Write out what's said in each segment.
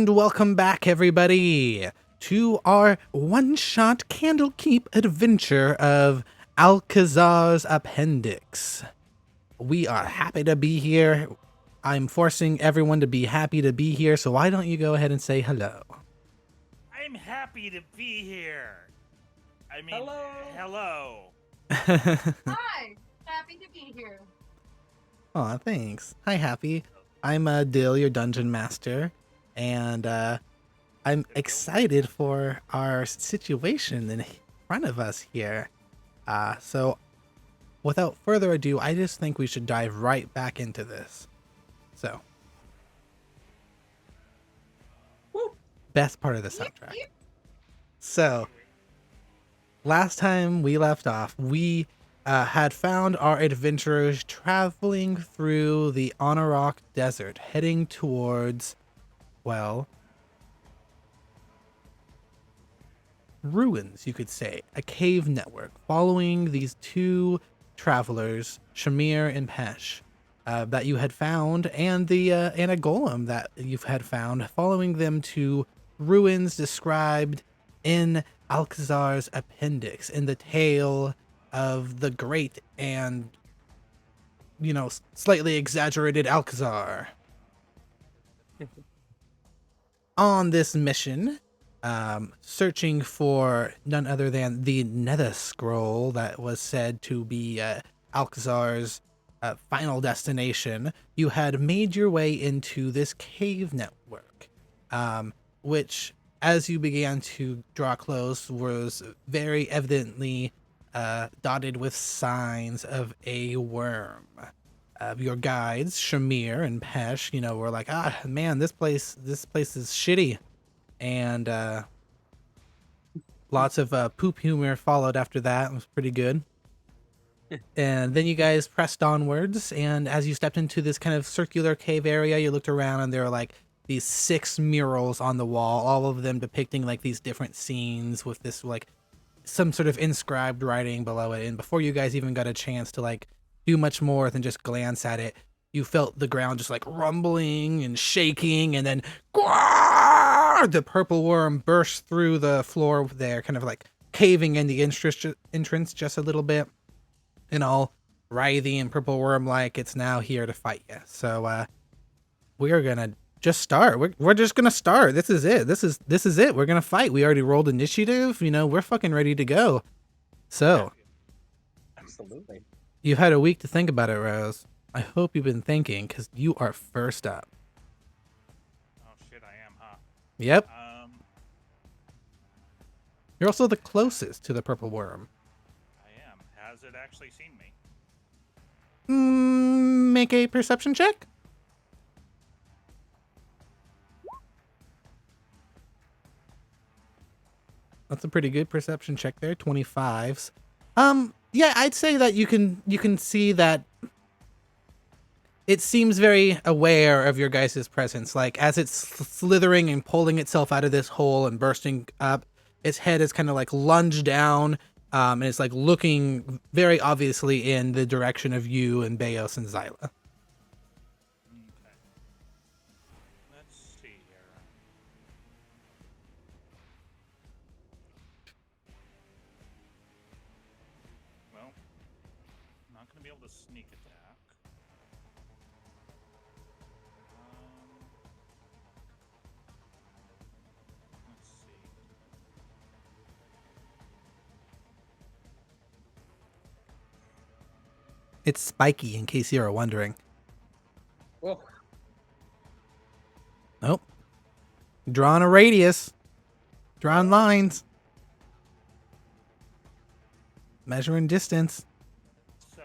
And welcome back, everybody, to our one-shot Candlekeep adventure of Alkazaar's Appendix. We are happy to be here. I'm forcing everyone to be happy to be here, so why don't you go ahead and say hello? I'm happy to be here. I mean, Hello. Hi, happy to be here. Aw, thanks. Hi, Happy. I'm Dill, your dungeon master, and I'm excited for our situation in front of us here. So without further ado, I just think we should dive right back into this. So, Woo. best part of the soundtrack. So, last time we left off, we had found our adventurers traveling through the Anarok Desert, heading towards, well, ruins, you could say, a cave network, following these two travelers, Shamir and Pesh, that you had found, and a golem that you had found, following them to ruins described in Alkazaar's Appendix, in the tale of the great and, slightly exaggerated Alkazaar. On this mission, searching for none other than the Nether Scroll that was said to be Alkazaar's final destination, you had made your way into this cave network, which, as you began to draw close, was very evidently dotted with signs of a worm. Your guides, Shamir and Pesh, were like, man, this place is shitty. And lots of poop humor followed after that. It was pretty good. And then you guys pressed onwards, and as you stepped into this kind of circular cave area, you looked around, and there were like these 6 murals on the wall, all of them depicting like these different scenes with this like some sort of inscribed writing below it. And before you guys even got a chance to like do much more than just glance at it, you felt the ground just like rumbling and shaking, and then the purple worm burst through the floor there, kind of like caving in the entrance just a little bit, and all writhy and purple worm like it's now here to fight you. So we're gonna just start. We're just gonna start. This is it. This is it. We're gonna fight. We already rolled initiative. We're fucking ready to go. So Absolutely. you've had a week to think about it, Rose. I hope you've been thinking, because you are first up. oh shit, I am, huh? Yep. You're also the closest to the purple worm. I am. Has it actually seen me? Make a perception check. That's a pretty good perception check there, 25s. Yeah, I'd say that you can see that it seems very aware of your guys' presence. Like, as it's slithering and pulling itself out of this hole and bursting up, its head is kind of like lunged down, and it's like looking very obviously in the direction of you and Beos and Zyla. Okay. Let's see here. Well, I'm not gonna be able to sneak attack. Let's see. It's spiky, in case you were wondering. Whoa. Nope. Drawing a radius. Drawing lines. Measuring distance. So,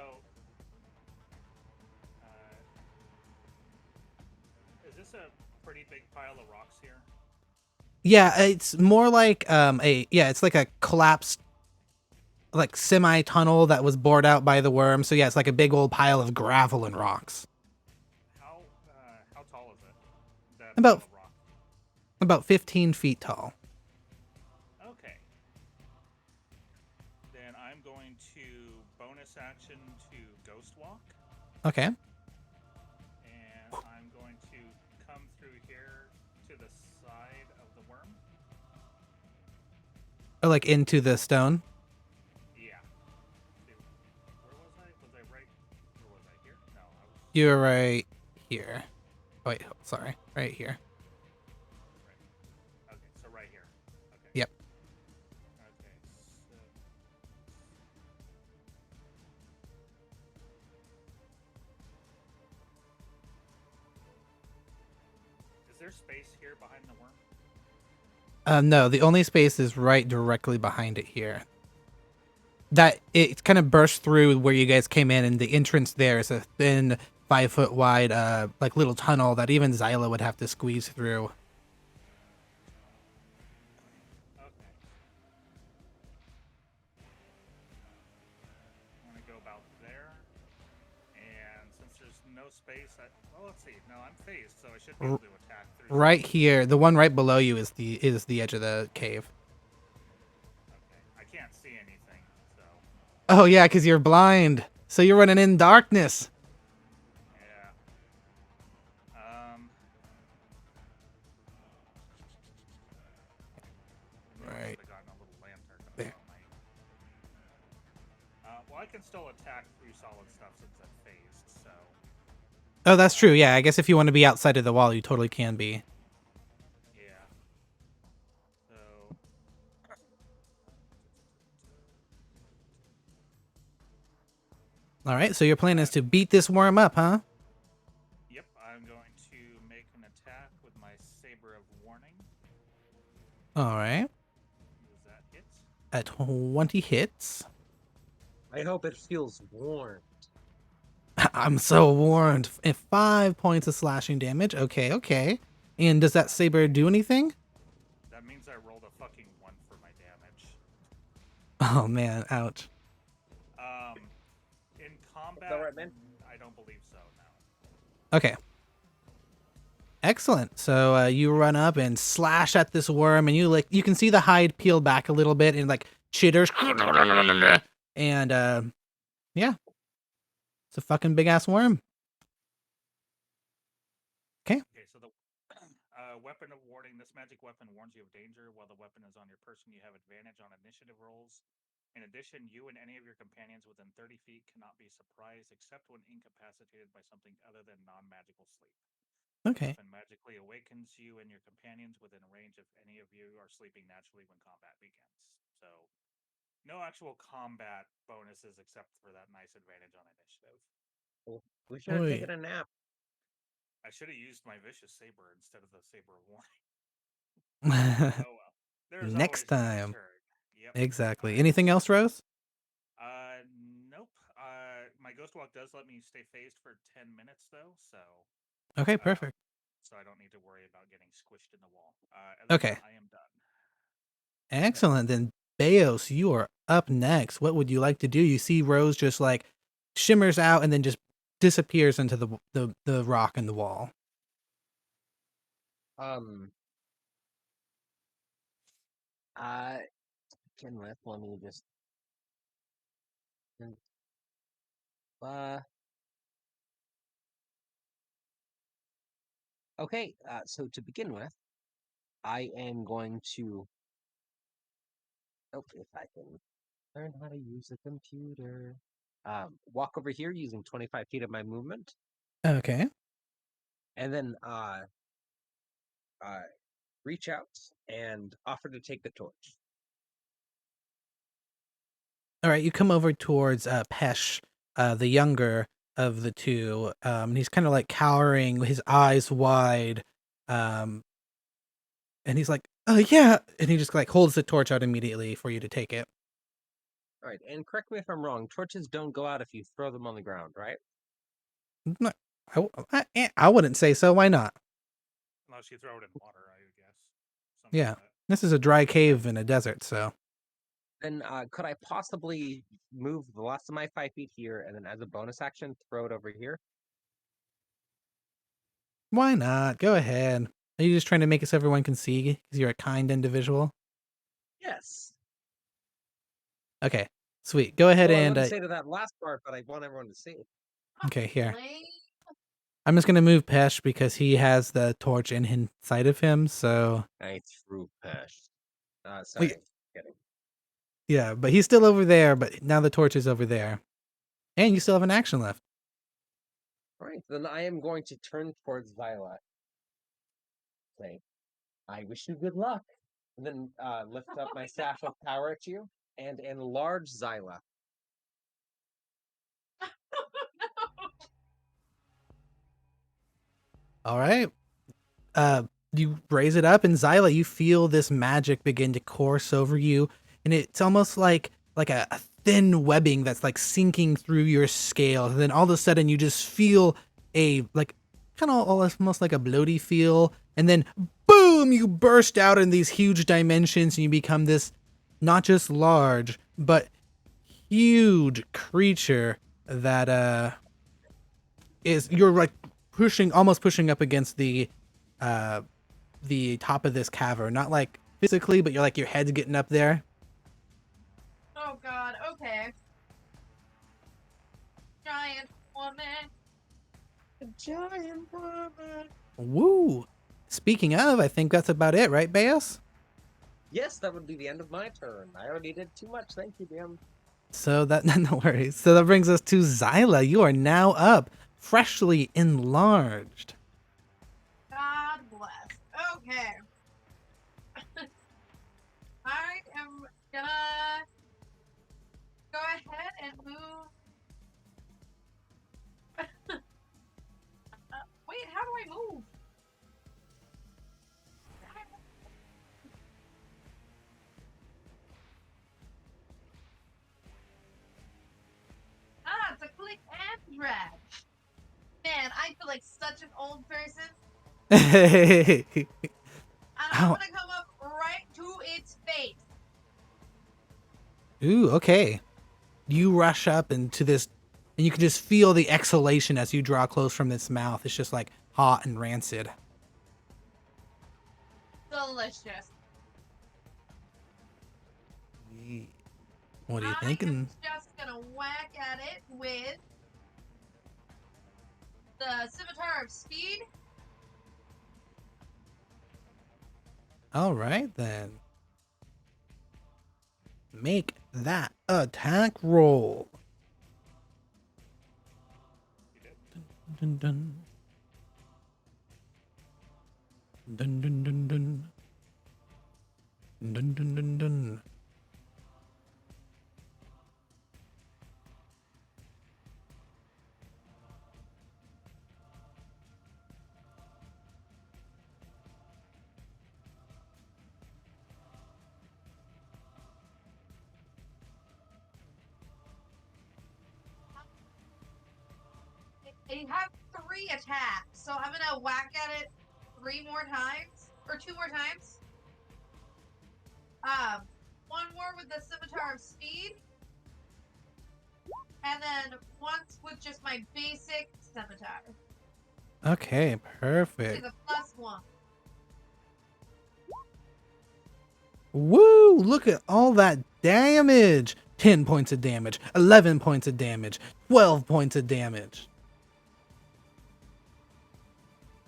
is this a pretty big pile of rocks here? Yeah, it's more like it's like a collapsed like semi-tunnel that was bored out by the worm. So yeah, it's like a big old pile of gravel and rocks. How tall is it? That About- pile of rock? About 15 feet tall. Okay. Then I'm going to bonus action to Ghost Walk, Okay. and I'm going to come through here to the side Or like into the stone. Yeah. Where was I? Was I right? Where was I? Here? No, I was. You're right here. Oh, wait, sorry. Right here. Right. Okay, so right here. Okay. Yep. Okay. So. Is there space here behind the worm? No, the only space is right directly behind it here. That it kind of burst through where you guys came in, and the entrance there is a thin 5 foot wide like little tunnel that even Zyla would have to squeeze through. Okay. I'm gonna go about there, and since there's no space, well, let's see. No, I'm phased, so I should be able to attack through. Right here, the one right below you is the edge of the cave. Okay, I can't see anything, so Oh yeah, because you're blind, so you're running in darkness. yeah. Right. I've gotten a little lantern. There. Well, I can still attack through solid stuff since I'm phased, so. Oh, that's true. Yeah, I guess if you want to be outside of the wall, you totally can be. Yeah. So. All right, so your plan is to beat this worm up, huh? Yep, I'm going to make an attack with my Saber of Warning. All right. Does that hit? At 20 hits. I hope it feels warm. I'm so warned. And 5 points of slashing damage. Okay, okay. And does that saber do anything? That means I rolled a fucking 1 for my damage. Oh man, ouch. In combat, All right, man. I don't believe so. No. Okay. Excellent. So you run up and slash at this worm, and you can see the hide peel back a little bit and like chitters. And yeah, it's a fucking big ass worm. Okay, so the weapon of warning. This magic weapon warns you of danger. While the weapon is on your person, you have advantage on initiative rolls. In addition, you and any of your companions within 30 feet cannot be surprised except when incapacitated by something other than non-magical sleep. Okay. The weapon magically awakens you and your companions within range if any of you are sleeping naturally when combat begins. So, no actual combat bonuses except for that nice advantage on initiative. Well, we should have taken a nap. I should have used my vicious saber instead of the saber of warning. Oh well. There's Next time. Yep. Exactly. Anything else, Rose? Nope. My ghost walk does let me stay phased for 10 minutes though, so. Okay, perfect. So I don't need to worry about getting squished in the wall. Okay. I am done. Excellent. Then Beos, you are up next. What would you like to do? You see Rose just like shimmers out and then just disappears into the rock in the wall. Can let me just okay, so to begin with, I am going to if I can learn how to use a computer. Walk over here using 25 feet of my movement. Okay. And then reach out and offer to take the torch. All right, you come over towards Pesh, the younger of the two. And he's kind of like cowering, his eyes wide. And he's like, yeah. And he just like holds the torch out immediately for you to take it. All right, and correct me if I'm wrong. Torches don't go out if you throw them on the ground, right? No, I wouldn't say so. Why not? Unless you throw it in water, I would guess. Yeah. This is a dry cave in a desert, so. Then could I possibly move the last of my 5 feet here, and then as a bonus action, throw it over here? Why not? Go ahead. Are you just trying to make it so everyone can see because you're a kind individual? Yes. Okay, sweet. Go ahead Well, and I wouldn't say to that last part, but I want everyone to see. Okay, here. I'm just gonna move Pesh because he has the torch inside of him. So I threw Pesh. Sorry, kidding. Yeah, but he's still over there, but now the torch is over there. And you still have an action left. All right, then I am going to turn towards Violet. Say, I wish you good luck. And then lift up my staff of power at you and enlarge Zyla. All right. You raise it up, and Zyla, you feel this magic begin to course over you, and it's almost like a thin webbing that's like sinking through your scales, and then all of a sudden you just feel a like kind of almost like a bloaty feel, and then boom, you burst out in these huge dimensions, and you become this not just large but huge creature that is you're like almost pushing up against the top of this cavern, not like physically, but you're like your head's getting up there. Oh god, okay. Giant woman. Giant woman. Woo! Speaking of, I think that's about it, right, Baeos? Yes, that would be the end of my turn. I already did too much. Thank you, DM. So that no worries. So that brings us to Zyla. You are now up, freshly enlarged. God bless. Okay. I am gonna go ahead and move. Wait, how do I move? It's a click and drag. Man, I feel like such an old person. And I'm gonna come up right to its face. Ooh, okay. You rush up into this, and you can just feel the exhalation as you draw close from its mouth. It's just like hot and rancid. Delicious. What are you I'm thinking? just gonna whack at it with the Scimitar of Speed. All right, then. Make that attack roll. Dun, dun. Dun, dun, dun, dun. Dun, dun, dun, dun. It has 3 attacks, so I'm gonna whack at it 3 more times, or 2 more times. One more with the Scimitar of Speed, and then once with just my basic Scimitar. Okay, perfect. With a +1. Woo! Look at all that damage. 10 points of damage, 11 points of damage, 12 points of damage.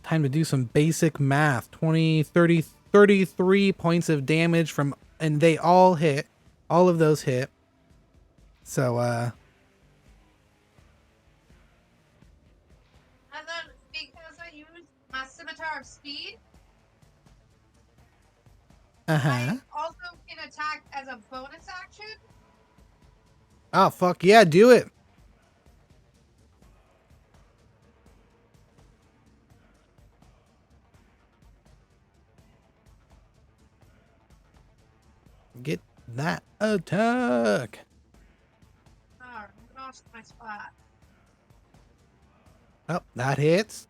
Time to do some basic math. 20, 30, 33 points of damage from, and they all hit. All of those hit. So, And then, because I used my Scimitar of Speed, I also can attack as a bonus action. Oh, fuck yeah, do it. Get that attack. Oh, I lost my spot. Oh, that hits.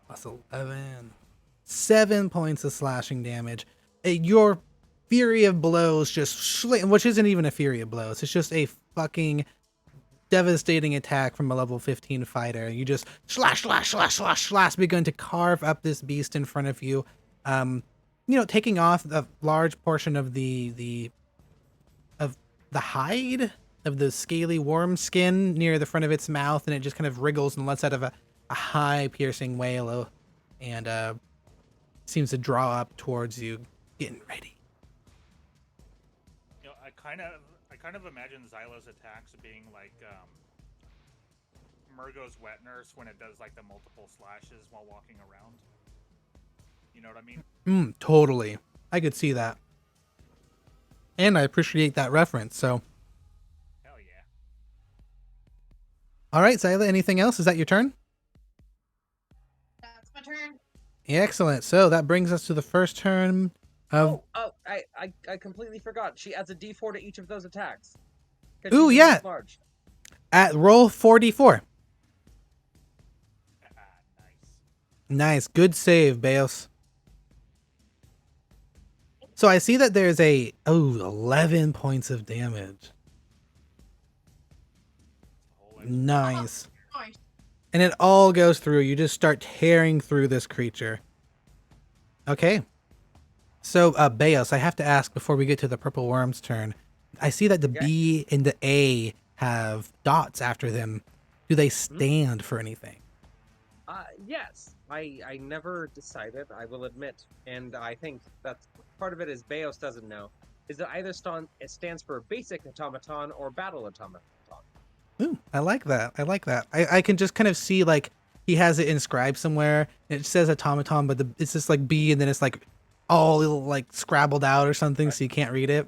Plus 11. 7 points of slashing damage. Your Fury of Blows just which isn't even a Fury of Blows. It's just a fucking devastating attack from a level 15 fighter. You just slash, slash, slash, slash, slash, begin to carve up this beast in front of you. Taking off a large portion of the hide of the scaly worm skin near the front of its mouth, and it just kind of wriggles and lets out of a high piercing wail. And seems to draw up towards you, getting ready. You know, I kind of imagine Xyla's attacks being like Murgo's wet nurse when it does like the multiple slashes while walking around. You know what I mean? Totally. I could see that. And I appreciate that reference, so. Hell yeah. All right, Xyla, anything else? Is that your turn? That's my turn. Excellent. So that brings us to the first turn of... I completely forgot. She adds a D4 to each of those attacks. Ooh, yeah. Large. At roll 4d4. Nice. Nice. Good save, Beos. So I see that there's 11 points of damage. Nice. Nice. And it all goes through. You just start tearing through this creature. Okay. So, Beos, I have to ask before we get to the purple worm's turn. I see that the B and the A have dots after them. Do they stand for anything? Yes. I never decided, I will admit. And I think that's part of it is Beos doesn't know. Is that either it stands for basic automaton or battle automaton. Ooh, I like that. I like that. I can just kind of see like he has it inscribed somewhere. And it says automaton, but it's just like B and then it's like all like scrabbled out or something, so you can't read it.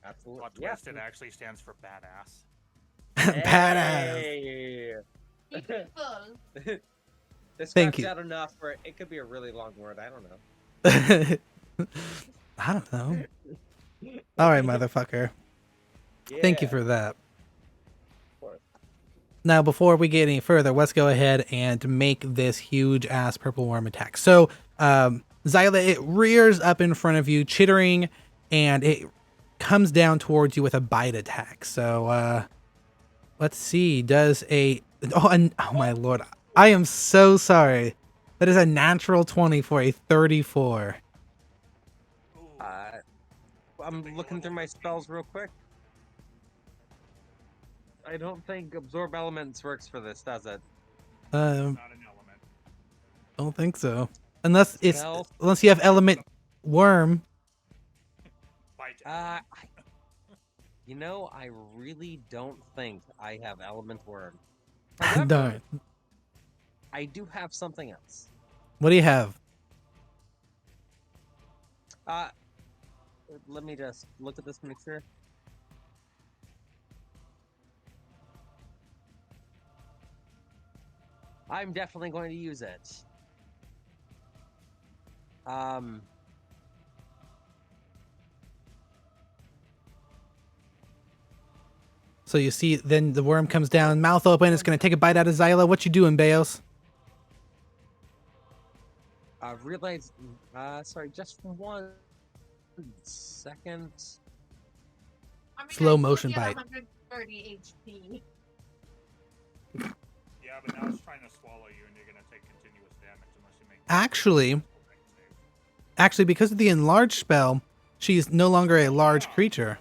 Absolutely. Plot twist, it actually stands for badass. Badass. Hey. This Thank scratched you. out enough for it could be a really long word. I don't know. I don't know. All right, motherfucker. Thank you for that. Now, before we get any further, let's go ahead and make this huge ass purple worm attack. So, Xyla, it rears up in front of you, chittering, and it comes down towards you with a bite attack. So, let's see. Does a... Oh my lord. I am so sorry. That is a natural 20 for a 34. I'm looking through my spells real quick. I don't think Absorb Elements works for this, does it? Not an element. Don't think so. Unless it's Spell? unless you have element worm. Bite. You know, I really don't think I have Element Worm. Darn. I do have something else. What do you have? Let me just look at this and make sure. I'm definitely going to use it. So you see, then the worm comes down, mouth open. It's gonna take a bite out of Xyla. What you doing, Beos? Realize. Sorry, just for 1 second. I mean, Slow I motion still get bite. 130 HP. Yeah, but now it's trying to swallow you, and you're gonna take continuous damage unless you make. Actually, because of the enlarge spell, she's no longer a large creature.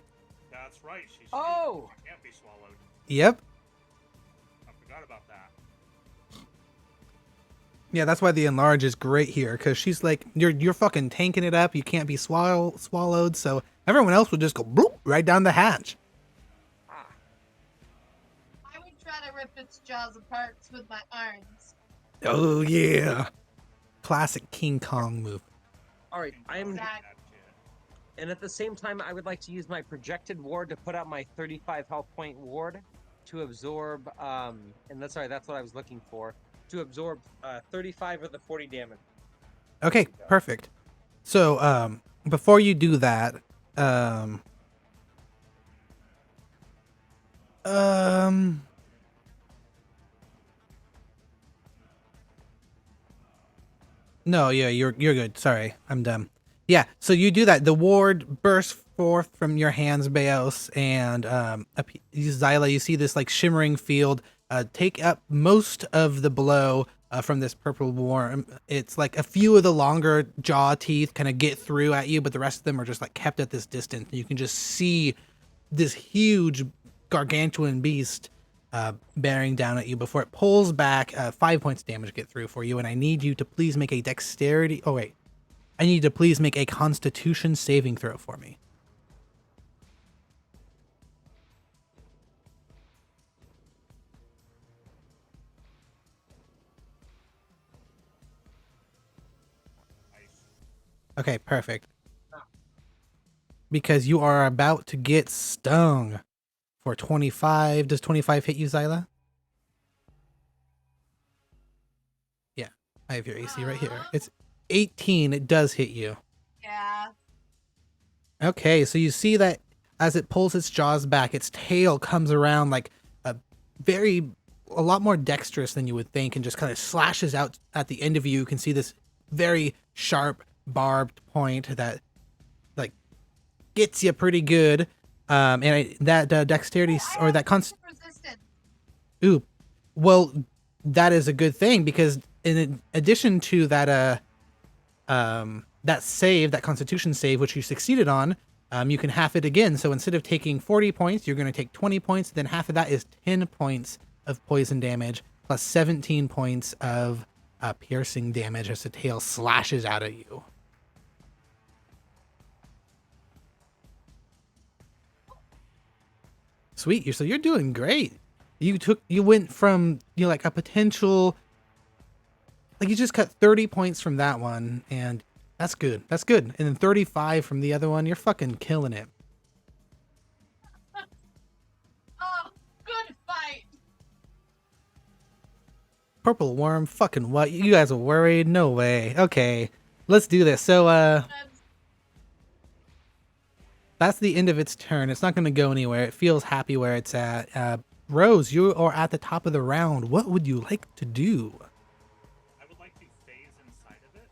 That's right. She can't be swallowed. Yep. I forgot about that. Yeah, that's why the enlarge is great here, because she's like, you're fucking tanking it up. You can't be swallowed, so everyone else would just go bloop right down the hatch. I would try to rip its jaws apart with my arms. Oh yeah, classic King Kong move. All right, Exactly. and at the same time, I would like to use my projected ward to put out my 35 health point ward to absorb. And that's what I was looking for, to absorb 35 of the 40 damage. Okay, perfect. So, before you do that, no, yeah, you're good. Sorry, I'm dumb. Yeah, so you do that. The ward bursts forth from your hands, Beos, and Xyla, you see this like shimmering field take up most of the blow from this purple worm. It's like a few of the longer jaw teeth kind of get through at you, but the rest of them are just like kept at this distance. You can just see this huge gargantuan beast bearing down at you before it pulls back. 5 points damage get through for you, and I need you to please make a dexterity. Oh wait, I need you to please make a Constitution saving throw for me. Okay, perfect. Because you are about to get stung for 25. Does 25 hit you, Zyla? Yeah, I have your AC right here. It's 18. It does hit you. Yeah. Okay, so you see that as it pulls its jaws back, its tail comes around like a lot more dexterous than you would think and just kind of slashes out at the end of you. You can see this very sharp, barbed point that like gets you pretty good. That dexterity or that resistance. Ooh, well, that is a good thing because in addition to that that save, that Constitution save, which you succeeded on, you can half it again. So instead of taking 40 points, you're going to take 20 points. Then half of that is 10 points of poison damage plus 17 points of piercing damage as the tail slashes out at you. Sweet, so you're doing great. You went from like a potential, like you just cut 30 points from that one, and that's good. That's good. And then 35 from the other one. You're fucking killing it. Oh, good fight. Purple worm, fucking what? You guys are worried? No way. Okay, let's do this. So that's the end of its turn. It's not going to go anywhere. It feels happy where it's at. Rose, you are at the top of the round. What would you like to do? I would like to phase inside of it.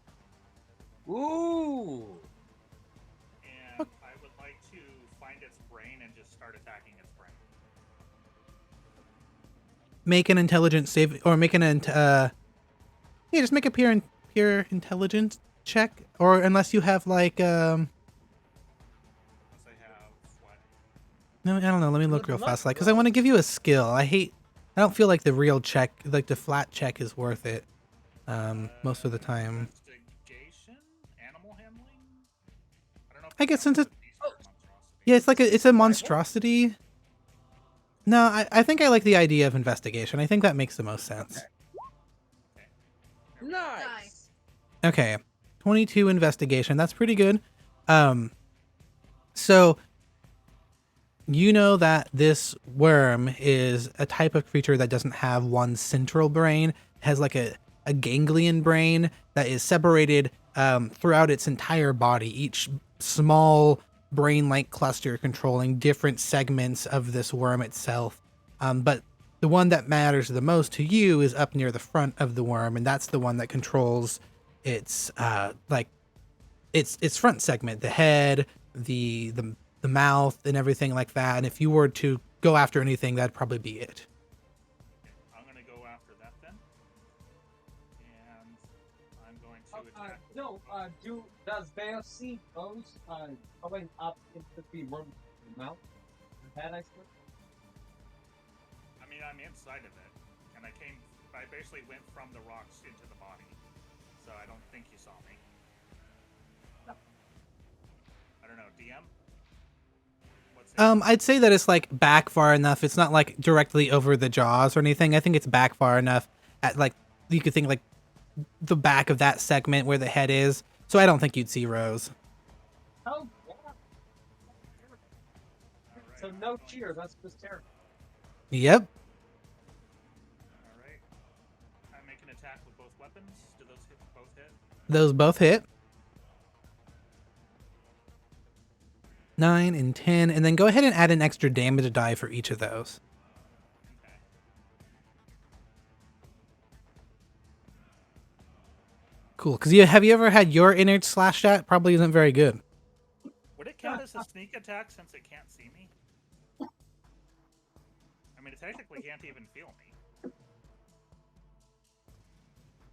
Ooh. And I would like to find its brain and just start attacking its brain. Make an intelligence save, or make just make a pure intelligence check, or unless you have like No, I don't know. Let me look real fast, like, because I want to give you a skill. I don't feel like the real check, like the flat check, is worth it. Most of the time. Investigation? Animal handling? I don't know. I guess since it's yeah, it's a monstrosity. No, I think I like the idea of investigation. I think that makes the most sense. Nice. Okay, 22 investigation. That's pretty good. So you know that this worm is a type of creature that doesn't have one central brain. It has like a ganglion brain that is separated throughout its entire body, each small brain-like cluster controlling different segments of this worm itself. But the one that matters the most to you is up near the front of the worm, and that's the one that controls its its front segment, the head, the mouth, and everything like that. And if you were to go after anything, that'd probably be it. I'm gonna go after that then, and I'm going to attack. Does Bear see those going up into the worm's mouth? The head, I suppose. I mean, I'm inside of it, and I basically went from the rocks into the body, so I don't think you saw me. I don't know, DM? I'd say that it's like back far enough. It's not like directly over the jaws or anything. I think it's back far enough at like, you could think like the back of that segment where the head is. So I don't think you'd see Rose. Oh, yeah. So no cheer, that's just terrible. Yep. Alright. I make an attack with both weapons. Do those both hit? Those both hit. 9 and 10, and then go ahead and add an extra damage die for each of those. Okay. Cool, because have you ever had your innards slashed at? Probably isn't very good. Would it count as a sneak attack since it can't see me? I mean, it technically can't even feel me.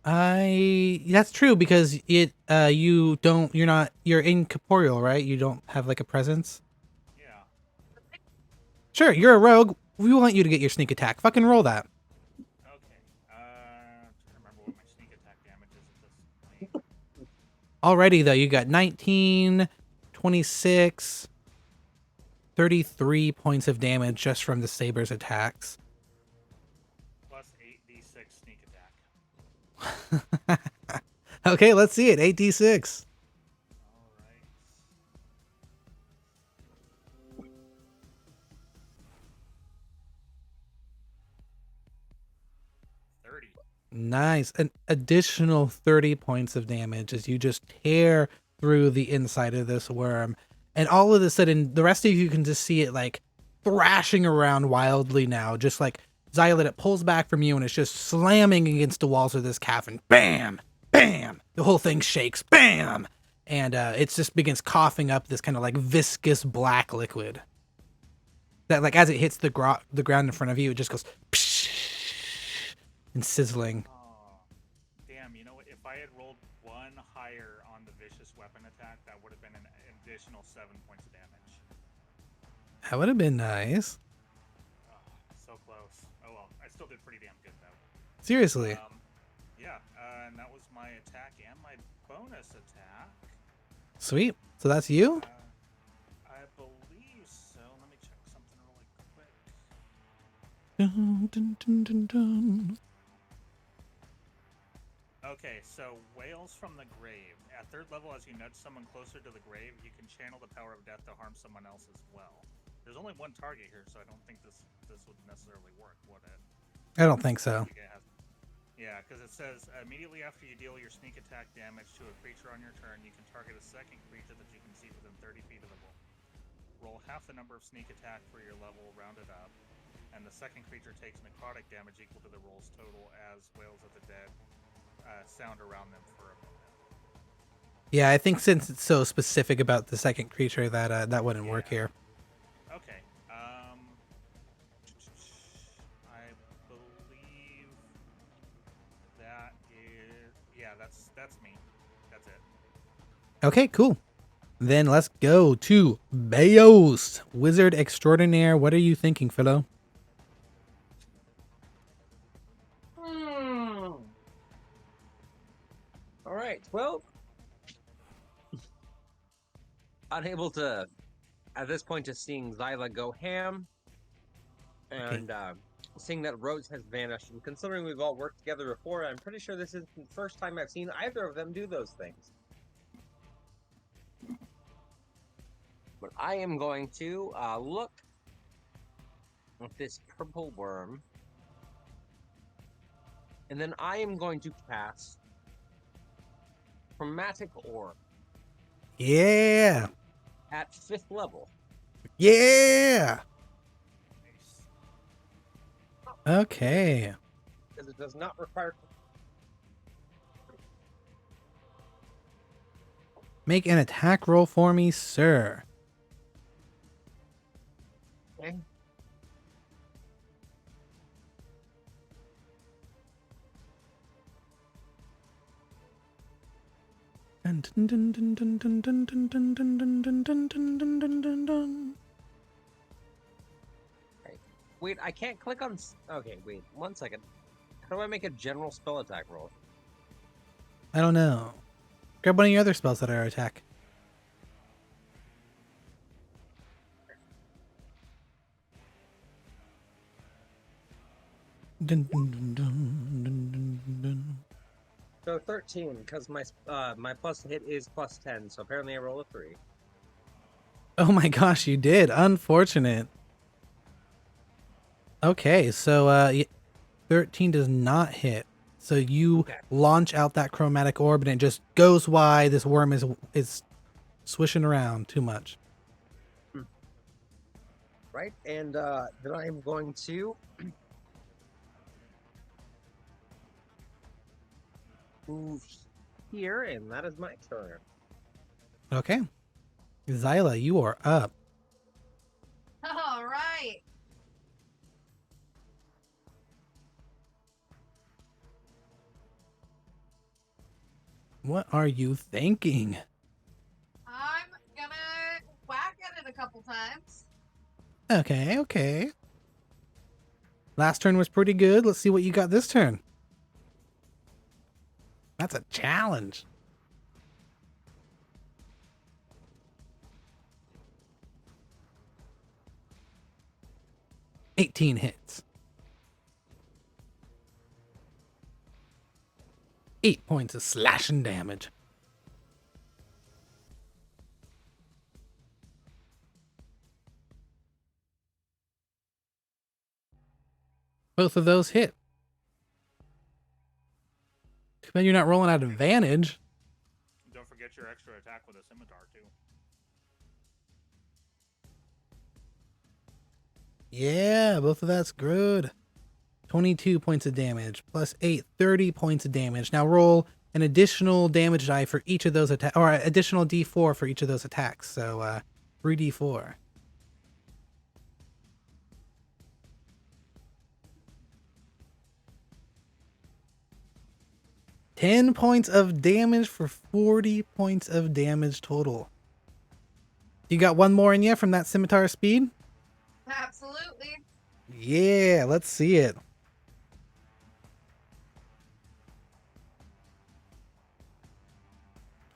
That's true because you're incorporeal, right? You don't have like a presence. Yeah. Sure, you're a rogue. We want you to get your sneak attack. Fucking roll that. Okay. I'm trying to remember what my sneak attack damage is at this point. Already, though, you got 19, 26, 33 points of damage just from the saber's attacks. Plus 8d6 sneak attack. Okay, let's see it. 8d6. All right. Nice. An additional 30 points of damage as you just tear through the inside of this worm. And all of a sudden, the rest of you can just see it like thrashing around wildly now. Just like Xylit, it pulls back from you and it's just slamming against the walls of this cavern. Bam! Bam! The whole thing shakes. Bam! And it just begins coughing up this kind of like viscous black liquid. That like as it hits the ground in front of you, it just goes and sizzling. Oh, damn, you know what? If I had rolled one higher on the vicious weapon attack, that would have been an additional 7 points of damage. That would have been nice. Oh, so close. Oh well, I still did pretty damn good though. Seriously. Yeah, and that was my attack and my bonus attack. Sweet. So that's you? I believe so. Let me check something really quick. Dun, dun, dun, dun, dun. Okay, so Wails from the Grave. At 3rd level, as you nudge someone closer to the grave, you can channel the power of death to harm someone else as well. There's only one target here, so I don't think this would necessarily work, would it? I don't think so. Yeah, because it says, immediately after you deal your sneak attack damage to a creature on your turn, you can target a second creature that you can see within 30 feet of the roll. Roll half the number of sneak attack for your level, rounded up, and the second creature takes necrotic damage equal to the roll's total as Wails of the Dead sound around them for a moment. Yeah, I think since it's so specific about the second creature that that wouldn't work here. Okay. I believe that is that's me. That's it. Okay, cool. Then let's go to Bayos, Wizard Extraordinaire. What are you thinking, fellow? All right. Well, unable to, at this point, just seeing Zyla go ham, and seeing that Rose has vanished, and considering we've all worked together before, I'm pretty sure this is the first time I've seen either of them do those things. But I am going to look at this purple worm, and then I am going to cast Chromatic Orb Yeah. at 5th level. Yeah. Nice. Okay. Because it does not require. Make an attack roll for me, sir. Okay. Dun, dun, dun, dun, dun, dun, dun, dun, dun, dun, dun, dun, dun, dun, dun, dun, dun. Wait, I can't click on. Okay, wait, 1 second. How do I make a general spell attack roll? I don't know. Grab one of your other spells that are attack. Dun, dun, dun, dun, dun, dun, dun. So 13, because my plus hit is plus 10, so apparently I roll a 3. Oh my gosh, you did. Unfortunate. Okay, so 13 does not hit. So you launch out that chromatic orb and it just goes wide. This worm is swishing around too much. Right, and then I am going to move here, and that is my turn. Okay. Zyla, you are up. All right. What are you thinking? I'm gonna whack at it a couple times. Okay, okay. Last turn was pretty good. Let's see what you got this turn. That's a challenge. 18 hits. 8 points of slashing damage. Both of those hit. Too bad you're not rolling at advantage. Don't forget your extra attack with a scimitar, too. Yeah, both of that's good. 22 points of damage, plus 8, 30 points of damage. Now roll an additional damage die for each of those attacks, or additional d4 for each of those attacks. So 3d4. $10 points of damage for 40 points of damage total. You got one more in you from that scimitar speed? Absolutely. Yeah, let's see it.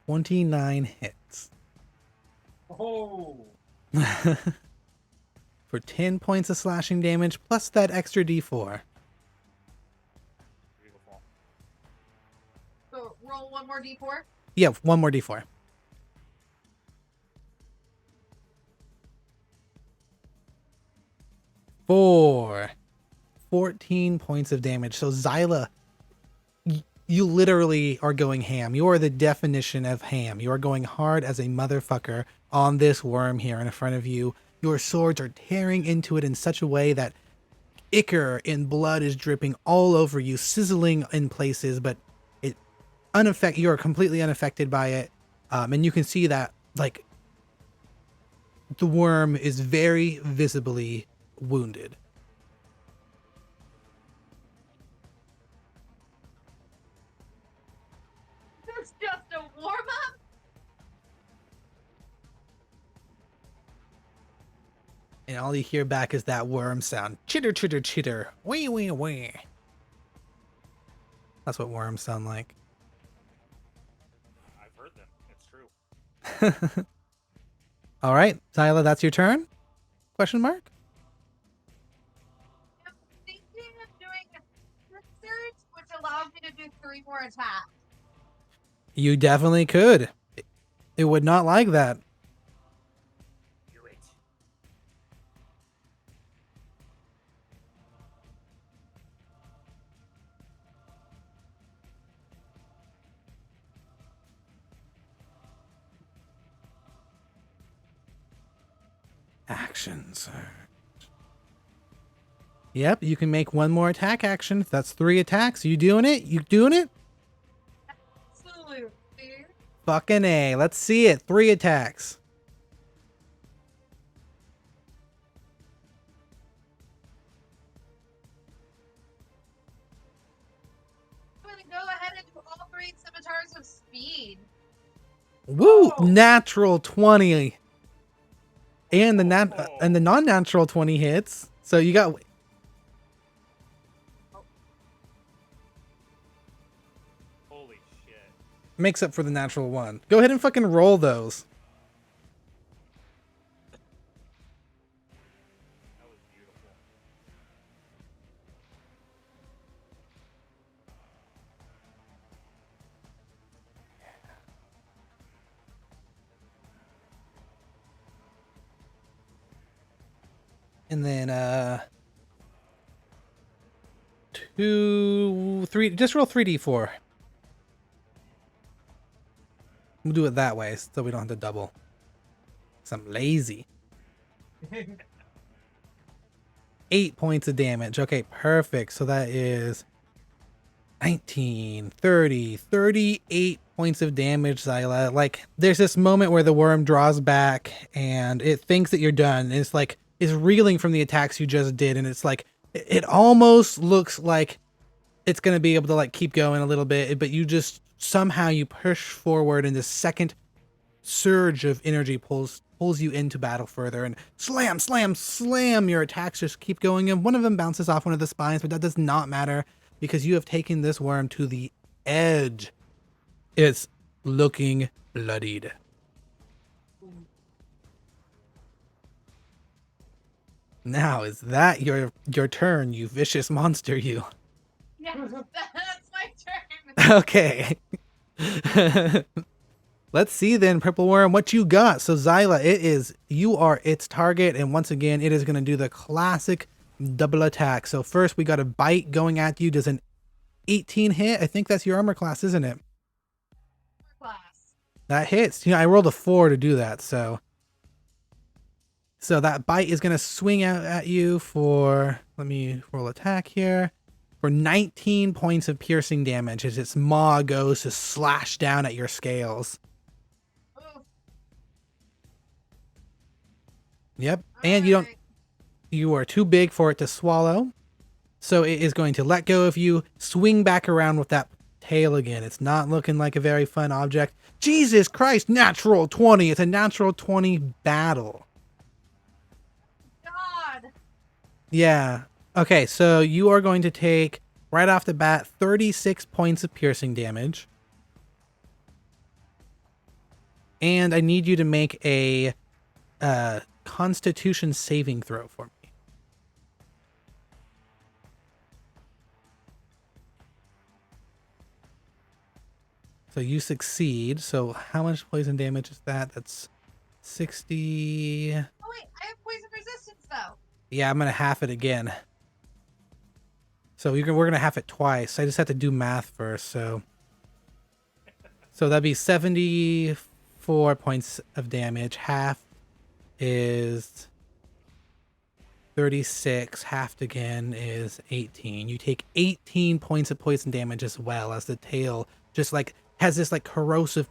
$29 hits. Oh. For 10 points of slashing damage, plus that extra d4. Beautiful. So roll one more d4. Yeah, one more d4. Four. 14 points of damage. So Xyla, you literally are going ham. You are the definition of ham. You are going hard as a motherfucker on this worm here in front of you. Your swords are tearing into it in such a way that ichor and blood is dripping all over you, sizzling in places, but you are completely unaffected by it. And you can see that, like, the worm is very visibly wounded. It's just a warm-up. And all you hear back is that worm sound. Chitter, chitter, chitter. Wee, wee, wee. That's what worms sound like. I've heard them. It's true. All right, Xyla, that's your turn? Question mark? I'm thinking of doing a surge, which allows me to do 3 more attacks. You definitely could. It would not like that. Do it. Action surge. Yep, you can make one more attack action. That's 3 attacks. You doing it? You doing it? Absolutely. Fucking A. Let's see it. 3 attacks. I'm going to go ahead and do all 3 scimitars of speed. Woo! Oh. Natural 20. And the non-natural 20 hits. So you got Holy shit. makes up for the natural 1. Go ahead and fucking roll those. That was beautiful. And then 2, 3, just roll 3d4. We'll do it that way so we don't have to double. 'Cause I'm lazy. 8 points of damage. Okay, perfect. So that is 19, 30, 38 points of damage, Xyla. Like, there's this moment where the worm draws back and it thinks that you're done. And it's like, it's reeling from the attacks you just did. And it's like, it almost looks like it's going to be able to, like, keep going a little bit. But you just, somehow you push forward and the second surge of energy pulls you into battle further, and slam, slam, slam, your attacks just keep going, and one of them bounces off one of the spines, but that does not matter because you have taken this worm to the edge. It's looking bloodied. Now is that your turn, you vicious monster, you? Yes, that's my turn. Okay. Let's see then, Purple Worm, what you got. So Zyla, you are its target, and once again, it is going to do the classic double attack. So first, we got a bite going at you. Does an 18 hit? I think that's your armor class, isn't it? Class. That hits. I rolled a 4 to do that, so that bite is going to swing out at you for, let me roll attack here, for 19 points of piercing damage as its maw goes to slash down at your scales. Oof. Yep. And you are too big for it to swallow. So it is going to let go of you, swing back around with that tail again. It's not looking like a very fun object. Jesus Christ, natural 20. It's a natural 20 battle. God. Yeah. Okay, so you are going to take, right off the bat, 36 points of piercing damage. And I need you to make a Constitution saving throw for me. So you succeed. So how much poison damage is that? That's 60. Oh wait, I have poison resistance though. Yeah, I'm going to half it again. So we're going to half it twice. I just have to do math first. So that'd be 74 points of damage. Half is 36. Halved again is 18. You take 18 points of poison damage as well, as the tail just like has this like corrosive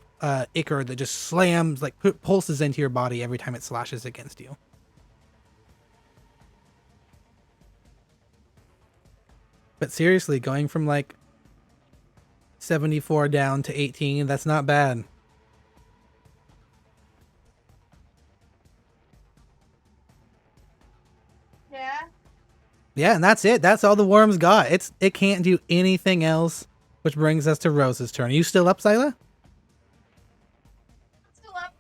ichor that just slams, like pulses into your body every time it slashes against you. But seriously, going from like 74 down to 18, that's not bad. Yeah. Yeah, and that's it. That's all the worms got. It can't do anything else, which brings us to Rose's turn. Are you still up, Zyla? Still up.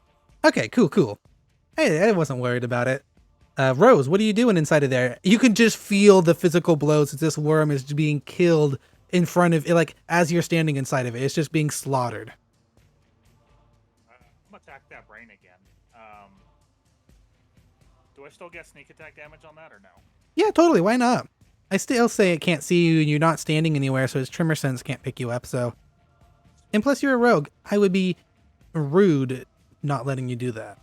Okay, cool. Hey, I wasn't worried about it. Rose, what are you doing inside of there? You can just feel the physical blows as this worm is being killed in front of it, like as you're standing inside of it. It's just being slaughtered. I'm gonna attack that brain again. Do I still get sneak attack damage on that or no? Yeah, totally. Why not? I still say it can't see you and you're not standing anywhere, so its tremor sense can't pick you up. So, and plus you're a rogue. I would be rude not letting you do that.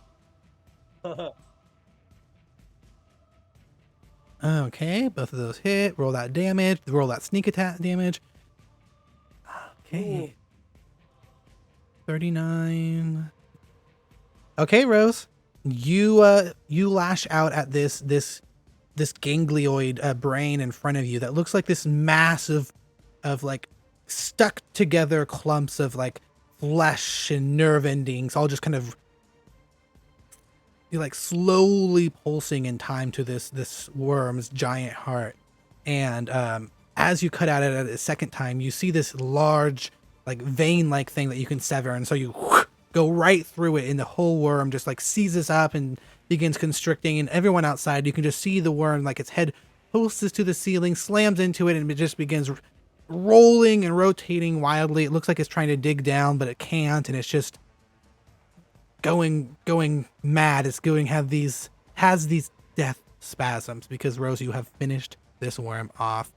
Okay, both of those hit. Roll that damage. Roll that sneak attack damage. Okay. 39. Okay, Rose. You lash out at this ganglioid brain in front of you that looks like this mass of like stuck together clumps of like flesh and nerve endings, all just kind of like slowly pulsing in time to this worm's giant heart. And as you cut at it a second time, you see this large like vein-like thing that you can sever, and so you go right through it, and the whole worm just like seizes up and begins constricting, and everyone outside, you can just see the worm, like its head pulses to the ceiling, slams into it, and it just begins rolling and rotating wildly. It looks like it's trying to dig down, but it can't, and it's just going mad. It's has these death spasms because, Rose, you have finished this worm off.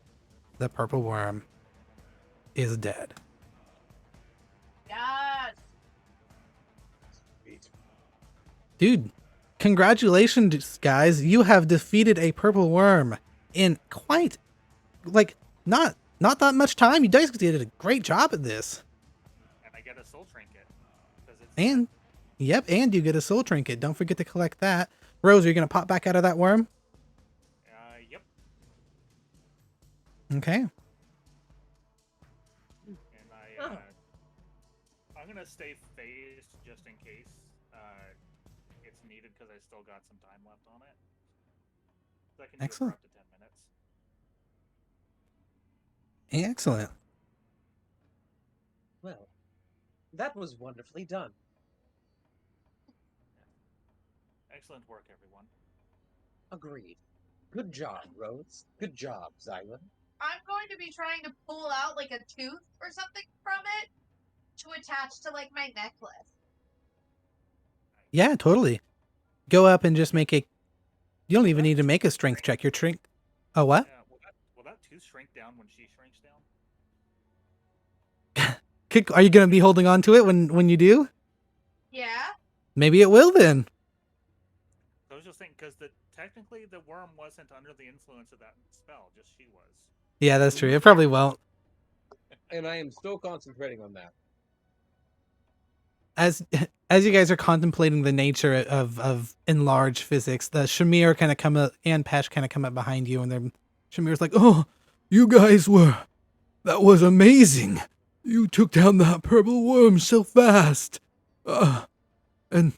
The purple worm is dead. Yes. Sweet. Dude, congratulations, guys. You have defeated a purple worm in quite, like, not that much time. You guys did a great job at this. And I get a soul trinket. 'Cause it's And, yep, and you get a soul trinket. Don't forget to collect that. Rose, are you going to pop back out of that worm? Yep. Okay. And I'm gonna stay phased just in case it's needed because I still got some time left on it. So I can do it for Excellent. up to 10 minutes. Excellent. Well, that was wonderfully done. Excellent work, everyone. Agreed. Good job, Rose. Good job, Zyla. I'm going to be trying to pull out like a tooth or something from it to attach to like my necklace. Yeah, totally. Go up and just make a. You don't even need to make a strength check. Your shrink. Oh, what? Yeah, will that tooth shrink down when she shrinks down? Are you gonna be holding on to it when you do? Yeah. Maybe it will then. I was just thinking because technically the worm wasn't under the influence of that spell, just she was. Yeah, that's true. It probably won't. And I am still concentrating on that. As you guys are contemplating the nature of enlarged physics, the Shamir kind of come up and Pesh kind of come up behind you, and then Shamir's like, "Oh, you guys that was amazing. You took down that purple worm so fast. And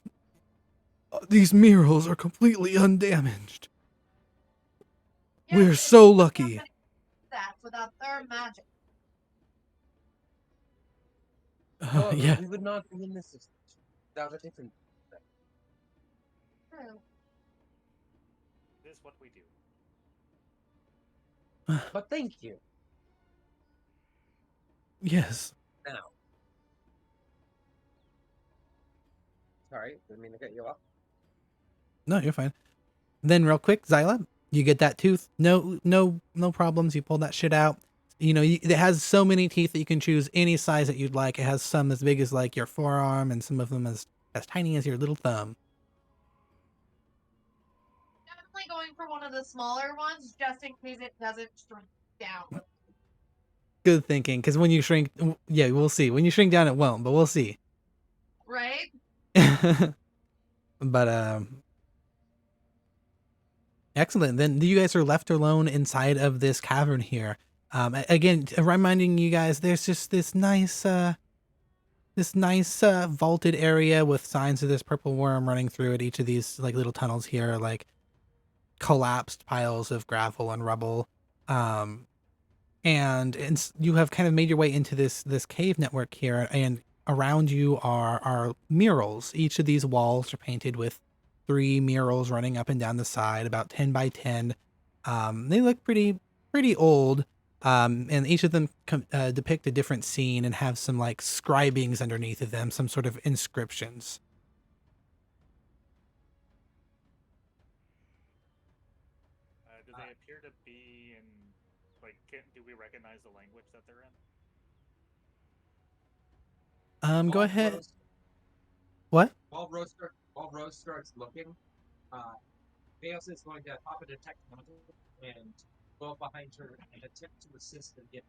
these murals are completely undamaged. Yeah, We're it's so not lucky." gonna do that without their magic. Yeah. We would not be in this without a different. True. This is what we do. But thank you. Yes. Now. Sorry, didn't mean to cut you off. No, you're fine. Then real quick, Zyla, you get that tooth. No problems. You pull that shit out. You know, it has so many teeth that you can choose any size that you'd like. It has some as big as like your forearm and some of them as tiny as your little thumb. Definitely going for one of the smaller ones, just in case it doesn't shrink down. Good thinking, because when you shrink, yeah, we'll see. When you shrink down, it won't, but we'll see. Right? But excellent. Then you guys are left alone inside of this cavern here. Again, reminding you guys, there's just this nice vaulted area with signs of this purple worm running through it. Each of these like little tunnels here are like collapsed piles of gravel and rubble. And you have kind of made your way into this cave network here, and around you are murals. Each of these walls are painted with 3 murals running up and down the side, about 10 by 10. They look pretty old, and each of them depict a different scene and have some like scribings underneath of them, some sort of inscriptions. Do they appear to be in, like, do we recognize the language that they're in? Go ahead. What? While Rose starts looking, Chaos is going to pop a detect magic and go up behind her and attempt to assist and get.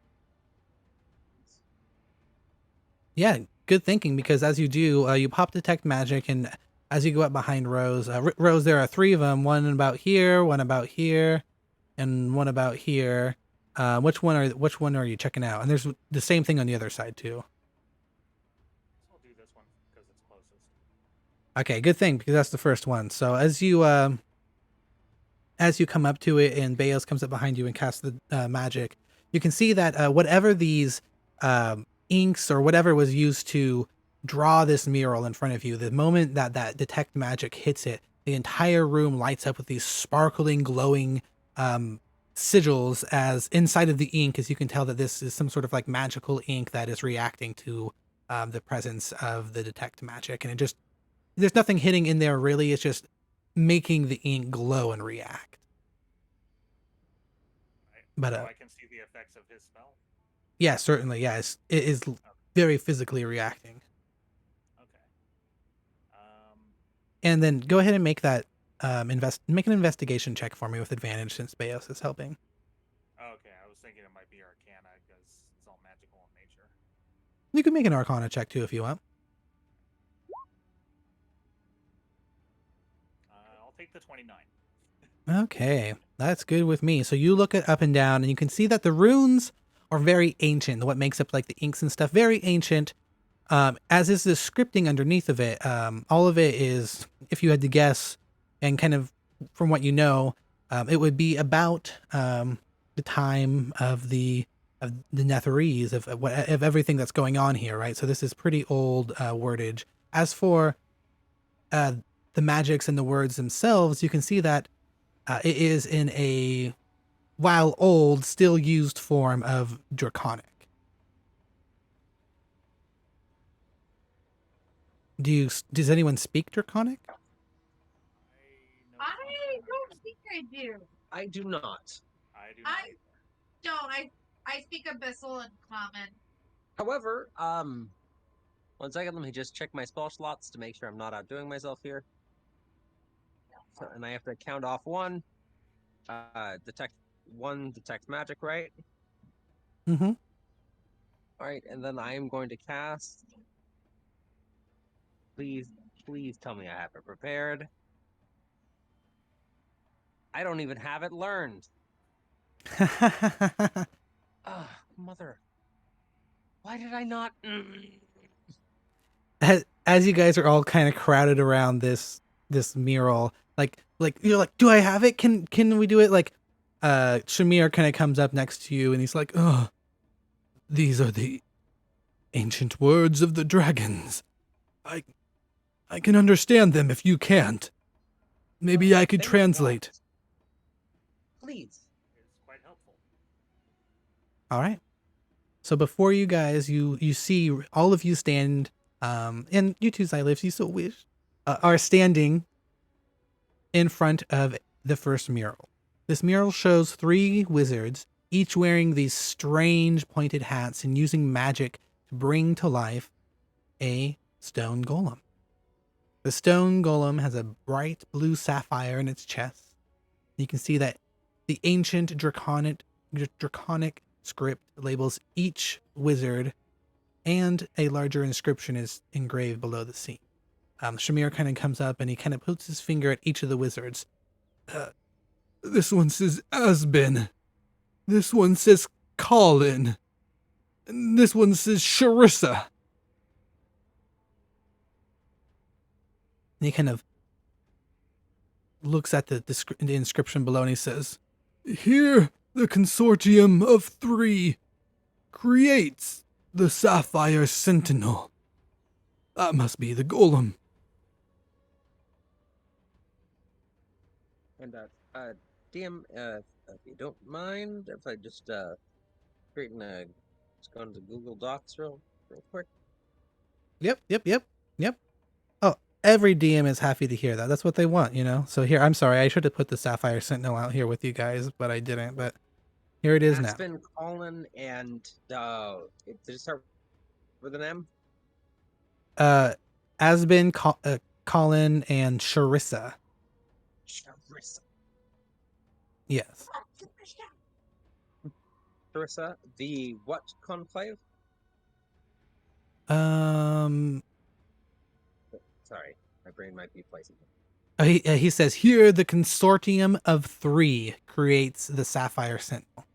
Yeah, good thinking, because as you do, you pop detect magic, and as you go up behind Rose, Rose, there are 3 of them, one about here, and one about here. Which one are you checking out? And there's the same thing on the other side too. I'll do this one because it's closest. Okay, good thing, because that's the first one. So as you come up to it and Baeos comes up behind you and casts the magic, you can see that whatever these inks or whatever was used to draw this mural in front of you, the moment that detect magic hits it, the entire room lights up with these sparkling, glowing sigils as inside of the ink, as you can tell that this is some sort of like magical ink that is reacting to the presence of the detect magic. And there's nothing hitting in there really. It's just making the ink glow and react. But so I can see the effects of his spell? Yeah, certainly. Yes, it is very physically reacting. Okay. And then go ahead and make that make an investigation check for me with advantage, since Baeos is helping. Okay, I was thinking it might be Arcana because it's all magical in nature. You can make an Arcana check too if you want. I'll take the 29. Okay, that's good with me. So you look it up and down, and you can see that the runes are very ancient. What makes up like the inks and stuff, very ancient. As is the scripting underneath of it. All of it is, if you had to guess, and kind of from what you know, it would be about the time of the Netherese, of everything that's going on here, right? So this is pretty old wordage. As for the magics and the words themselves, you can see that It is in a, while old, still used form of Draconic. Does anyone speak Draconic? I don't think I do. I do not. I do not I either. don't. I speak Abyssal and Common. However, 1 second, let me just check my spell slots to make sure I'm not outdoing myself here. So, and I have to count off 1. Detect magic, right? Mm-hmm. Alright, and then I am going to cast. Please tell me I have it prepared. I don't even have it learned. Mother. Why did I not? As you guys are all kind of crowded around this mural, like you're like, do I have it? Can we do it? Like, Shamir kind of comes up next to you and he's like, oh, these are the ancient words of the dragons. I can understand them if you can't. Maybe I could Thank translate. God. Please. It's quite helpful. All right. So before you guys, you see all of you stand, and you too, Xyla, if you so wish, are standing in front of the first mural. This mural shows 3 wizards, each wearing these strange pointed hats and using magic to bring to life a stone golem. The stone golem has a bright blue sapphire in its chest. You can see that the ancient draconic script labels each wizard, and a larger inscription is engraved below the scene. Shamir kind of comes up and he kind of puts his finger at each of the wizards. This one says Asbin. This one says Colin. And this one says Sharissa. And he kind of looks at the inscription below and he says, here the consortium of 3 creates the Sapphire Sentinel. That must be the golem. And DM, if you don't mind, if I just create just go into Google Docs real quick. Yep. Oh, every DM is happy to hear that. That's what they want, you know? So here, I'm sorry, I should have put the Sapphire Sentinel out here with you guys, but I didn't. But here it is now. Aspen, Colin, and did it start with an M? Asbin, Colin, and Sharissa. Sharissa. Yes. Sharissa, the what conclave? Sorry, my brain might be placing it. He says, here the consortium of 3 creates the Sapphire Sentinel.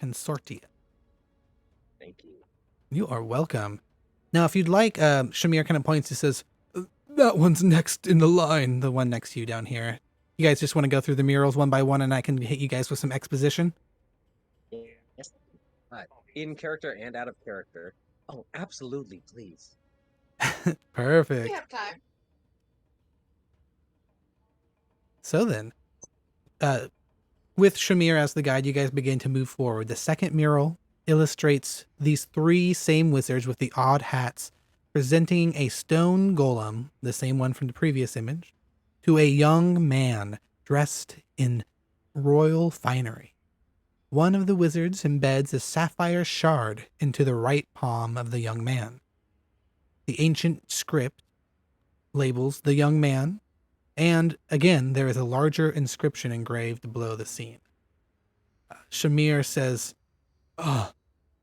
Consortium. Thank you. You are welcome. Now, if you'd like, Shamir kind of points, he says, that one's next in the line, the one next to you down here. You guys just want to go through the murals one by one and I can hit you guys with some exposition? Yes. In character and out of character. Oh, absolutely, please. Perfect. We have time. So then, with Shamir as the guide, you guys begin to move forward. The second mural illustrates these 3 same wizards with the odd hats, presenting a stone golem, the same one from the previous image, to a young man dressed in royal finery. One of the wizards embeds a sapphire shard into the right palm of the young man. The ancient script labels the young man, and again, there is a larger inscription engraved below the scene. Shamir says,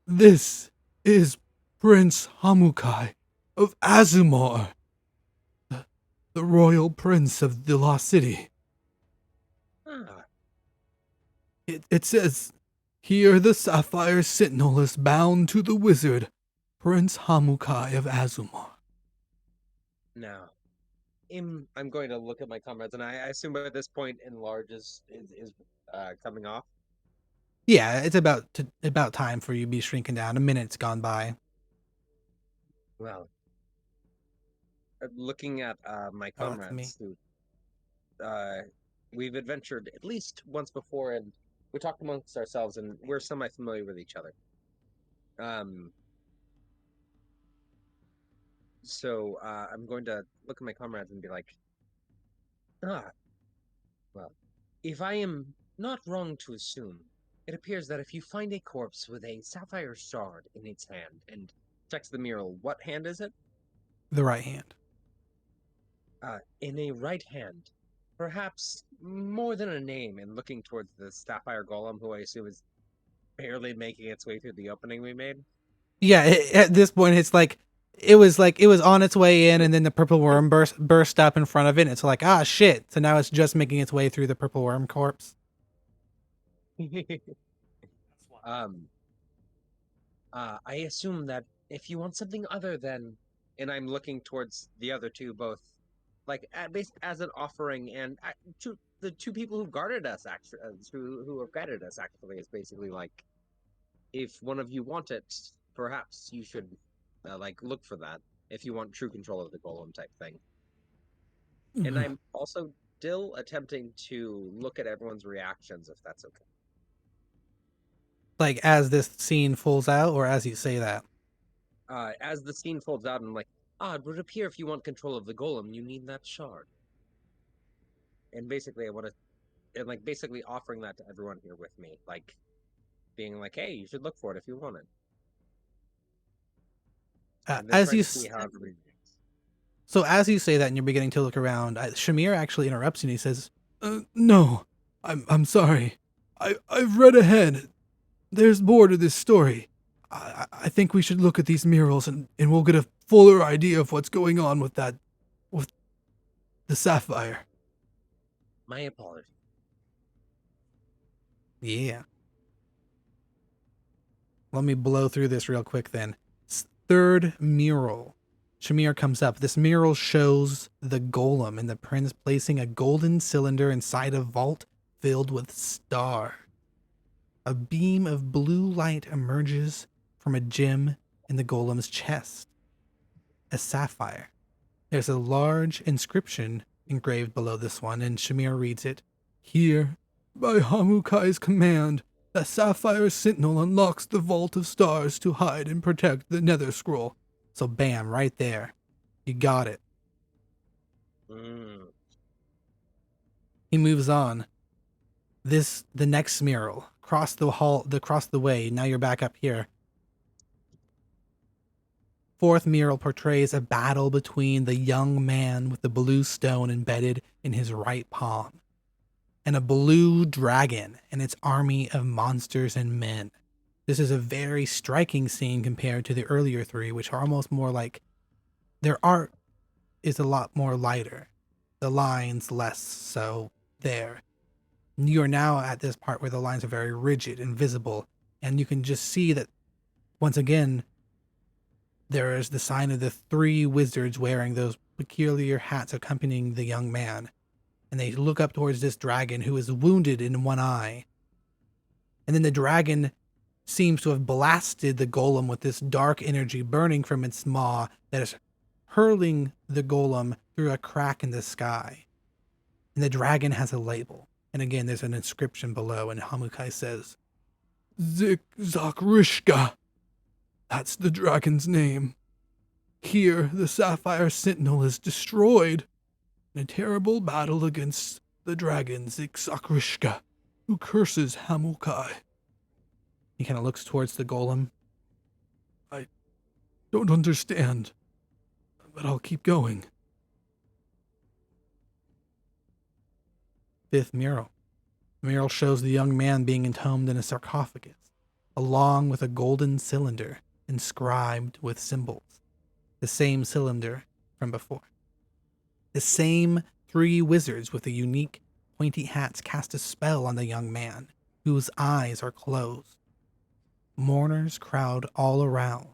this is Prince Hamukai of Azumar, the royal prince of the Lost City. It says, here the Sapphire Sentinel is bound to the wizard, Prince Hamukai of Azumar. Now, I'm going to look at my comrades, and I assume at this point enlarge is coming off. Yeah, it's about time for you to be shrinking down. A minute's gone by. Well, looking at my Oh, that's me. comrades, who we've adventured at least once before, and we talked amongst ourselves, and we're semi-familiar with each other. So I'm going to look at my comrades and be like, well, if I am not wrong to assume, it appears that if you find a corpse with a sapphire shard in its hand and checks the mural, what hand is it? The right hand. In a right hand, perhaps more than a name, and looking towards the sapphire golem, who I assume is barely making its way through the opening we made. Yeah, at this point, it was on its way in, and then the purple worm burst up in front of it. And it's like, ah, shit. So now it's just making its way through the purple worm corpse. I assume that if you want something other than, and I'm looking towards the other two, both like at least as an offering, and to the two people who guarded us, actually, who have guided us, actually, is basically like, if one of you want it, perhaps you should like look for that if you want true control of the golem type thing. And I'm also still attempting to look at everyone's reactions, if that's okay. Like as this scene folds out, or as you say that? As the scene folds out, I'm like, it would appear if you want control of the golem, you need that shard. And basically, I want to, and like basically offering that to everyone here with me, like being like, hey, you should look for it if you want it. As you So as you say that and you're beginning to look around, Shamir actually interrupts you and he says, no, I'm sorry. I've read ahead. There's more to this story. I think we should look at these murals and we'll get a fuller idea of what's going on with the sapphire. My apologies. Yeah. Let me blow through this real quick then. Third mural. Shamir comes up. This mural shows the golem and the prince placing a golden cylinder inside a vault filled with stars. A beam of blue light emerges from a gem in the golem's chest. A sapphire. There's a large inscription engraved below this one, and Shamir reads it. Here, by Hamukai's command, the Sapphire Sentinel unlocks the Vault of Stars to hide and protect the Nether Scroll. So bam, right there. You got it. He moves on. The next mural. Across the way. Now you're back up here. Fourth mural portrays a battle between the young man with the blue stone embedded in his right palm and a blue dragon and its army of monsters and men. This is a very striking scene compared to the earlier three, which are almost more like their art is a lot more lighter. The lines less so there. You are now at this part where the lines are very rigid and visible, and you can just see that once again there is the sign of the three wizards wearing those peculiar hats accompanying the young man. And they look up towards this dragon who is wounded in one eye. And then the dragon seems to have blasted the golem with this dark energy burning from its maw that is hurling the golem through a crack in the sky. And the dragon has a label. And again, there's an inscription below, and Hamukai says, Zakrishka. That's the dragon's name. Here, the Sapphire Sentinel is destroyed in a terrible battle against the dragon Zakrishka, who curses Hamukai. He kind of looks towards the golem. I don't understand, but I'll keep going. Fifth mural. The mural shows the young man being entombed in a sarcophagus, along with a golden cylinder inscribed with symbols. The same cylinder from before. The same three wizards with the unique pointy hats cast a spell on the young man, whose eyes are closed. Mourners crowd all around.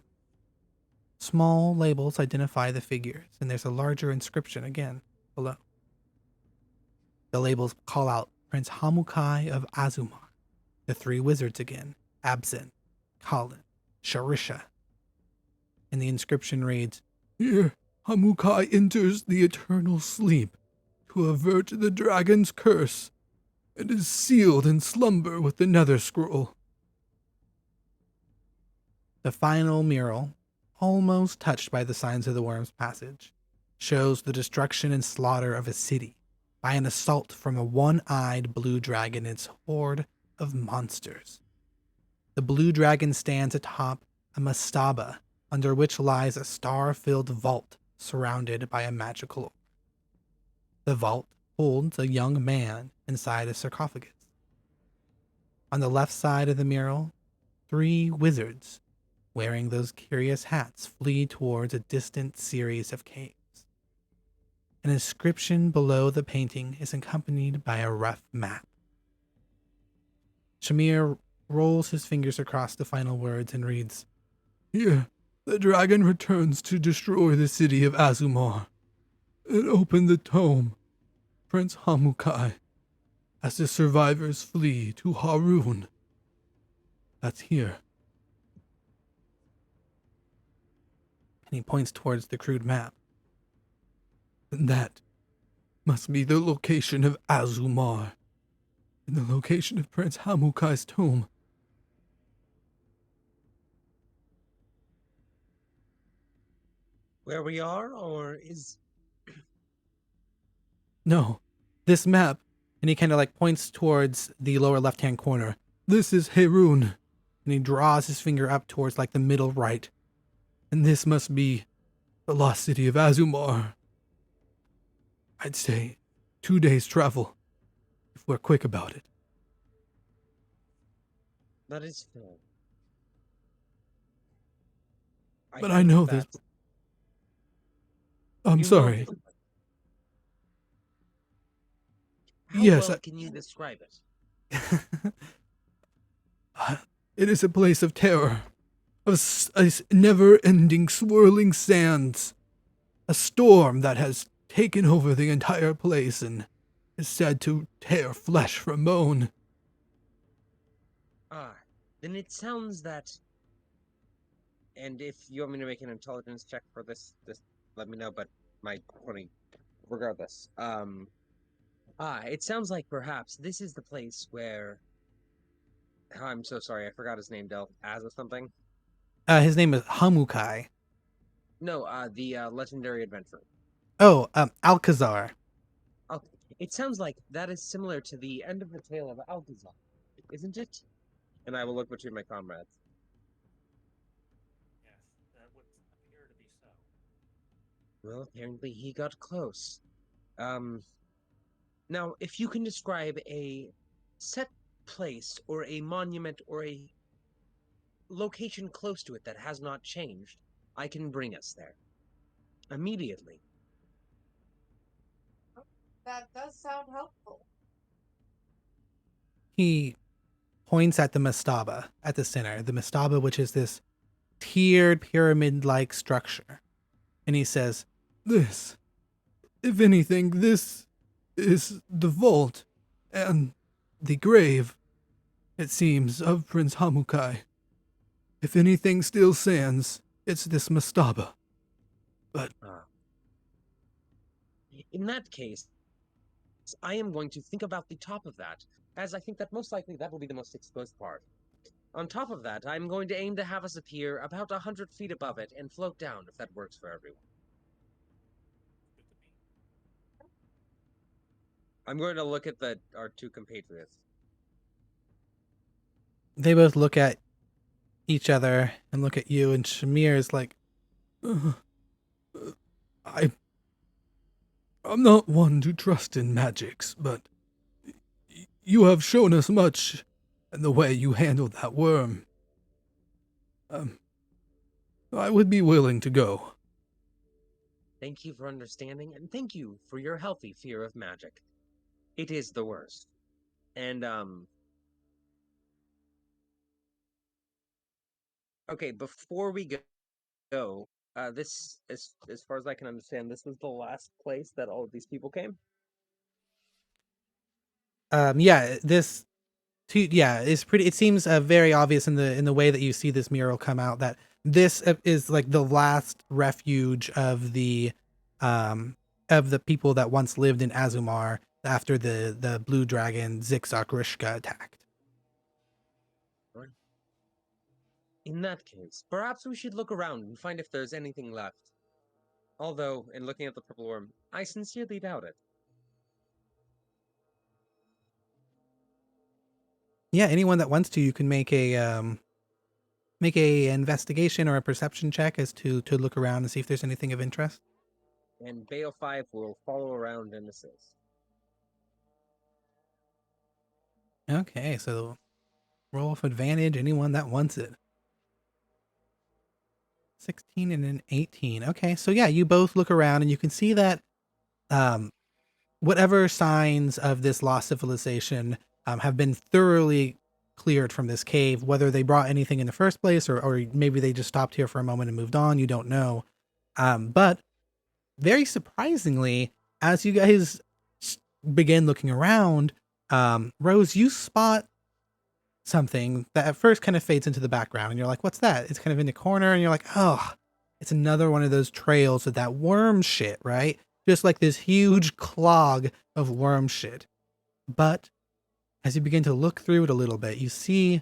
Small labels identify the figures, and there's a larger inscription again below. The labels call out Prince Hamukai of Azumar, the three wizards again, Absent, Colin, Sharisha. And the inscription reads, Here Hamukai enters the eternal sleep to to avert the dragon's curse, and is sealed in slumber with the nether scroll. The final mural, almost touched by the signs of the Worm's Passage, shows the destruction and slaughter of a city by an assault from a one-eyed blue dragon and its horde of monsters. The blue dragon stands atop a mastaba, under which lies a star-filled vault surrounded by a magical orb. The vault holds a young man inside a sarcophagus. On the left side of the mural, 3 wizards wearing those curious hats flee towards a distant series of caves. An inscription below the painting is accompanied by a rough map. Shamir rolls his fingers across the final words and reads, "Here, the dragon returns to destroy the city of Azumar and open the tomb, Prince Hamukai, as the survivors flee to Harun." That's here. And he points towards the crude map. And that must be the location of Azumar, and the location of Prince Hamukai's tomb. Where we are, or is... No, this map, and he kind of like points towards the lower left-hand corner. This is Harun, and he draws his finger up towards like the middle right. And this must be the lost city of Azumar. I'd say 2 days' travel, if we're quick about it. That is fair. But I know think this. that I'm you know sorry. this. How Yes, well can you describe it? It is a place of terror, of never-ending swirling sands, a storm that has taken over the entire place and is said to tear flesh from bone. Then it sounds that... And if you want me to make an intelligence check for this let me know, but my 20... Regardless. It sounds like perhaps this is the place where... I'm so sorry, I forgot his name, Del. Az or something? His name is Hamukai. No, the legendary adventurer. Oh, Alkazaar. Oh, it sounds like that is similar to the end of the tale of Alkazaar, isn't it? And I will look between my comrades. Yes, that would appear to be so. Well, apparently he got close. Now, if you can describe a set place or a monument or a location close to it that has not changed, I can bring us there. Immediately. That does sound helpful. He points at the mastaba at the center, the mastaba, which is this tiered pyramid-like structure. And he says, "This, if anything, this is the vault and the grave, it seems, of Prince Hamukai. If anything still stands, it's this mastaba. But in that case, I am going to think about the top of that, as I think that most likely that will be the most exposed part. On top of that, I'm going to aim to have us appear about 100 feet above it and float down, if that works for everyone. I'm going to look at our 2 compatriots. they both look at each other and look at you, and Shamir is like, I'm not one to trust in magics, but you have shown us much in the way you handled that worm. I would be willing to go." Thank you for understanding, and thank you for your healthy fear of magic. It is the worst. And, okay, before we go, this, as far as I can understand, this was the last place that all of these people came? Yeah, it's pretty. It seems very obvious in the way that you see this mural come out that this is like the last refuge of the of the people that once lived in Azumar after the blue dragon Zixarkrishka attacked. In that case, perhaps we should look around and find if there's anything left. Although, in looking at the purple worm, I sincerely doubt it. Yeah, anyone that wants to, you can make a investigation or a perception check as to look around and see if there's anything of interest. And Bale 5 will follow around and assist. Okay, so roll with advantage, anyone that wants it. 16 and an 18. Okay, so yeah, you both look around and you can see that whatever signs of this lost civilization have been thoroughly cleared from this cave, whether they brought anything in the first place or maybe they just stopped here for a moment and moved on, you don't know. But very surprisingly, as you guys begin looking around, Rose, you spot something that at first kind of fades into the background and you're like, what's that? It's kind of in the corner and you're like, oh, it's another one of those trails of that worm shit, right? Just like this huge clog of worm shit. But as you begin to look through it a little bit, you see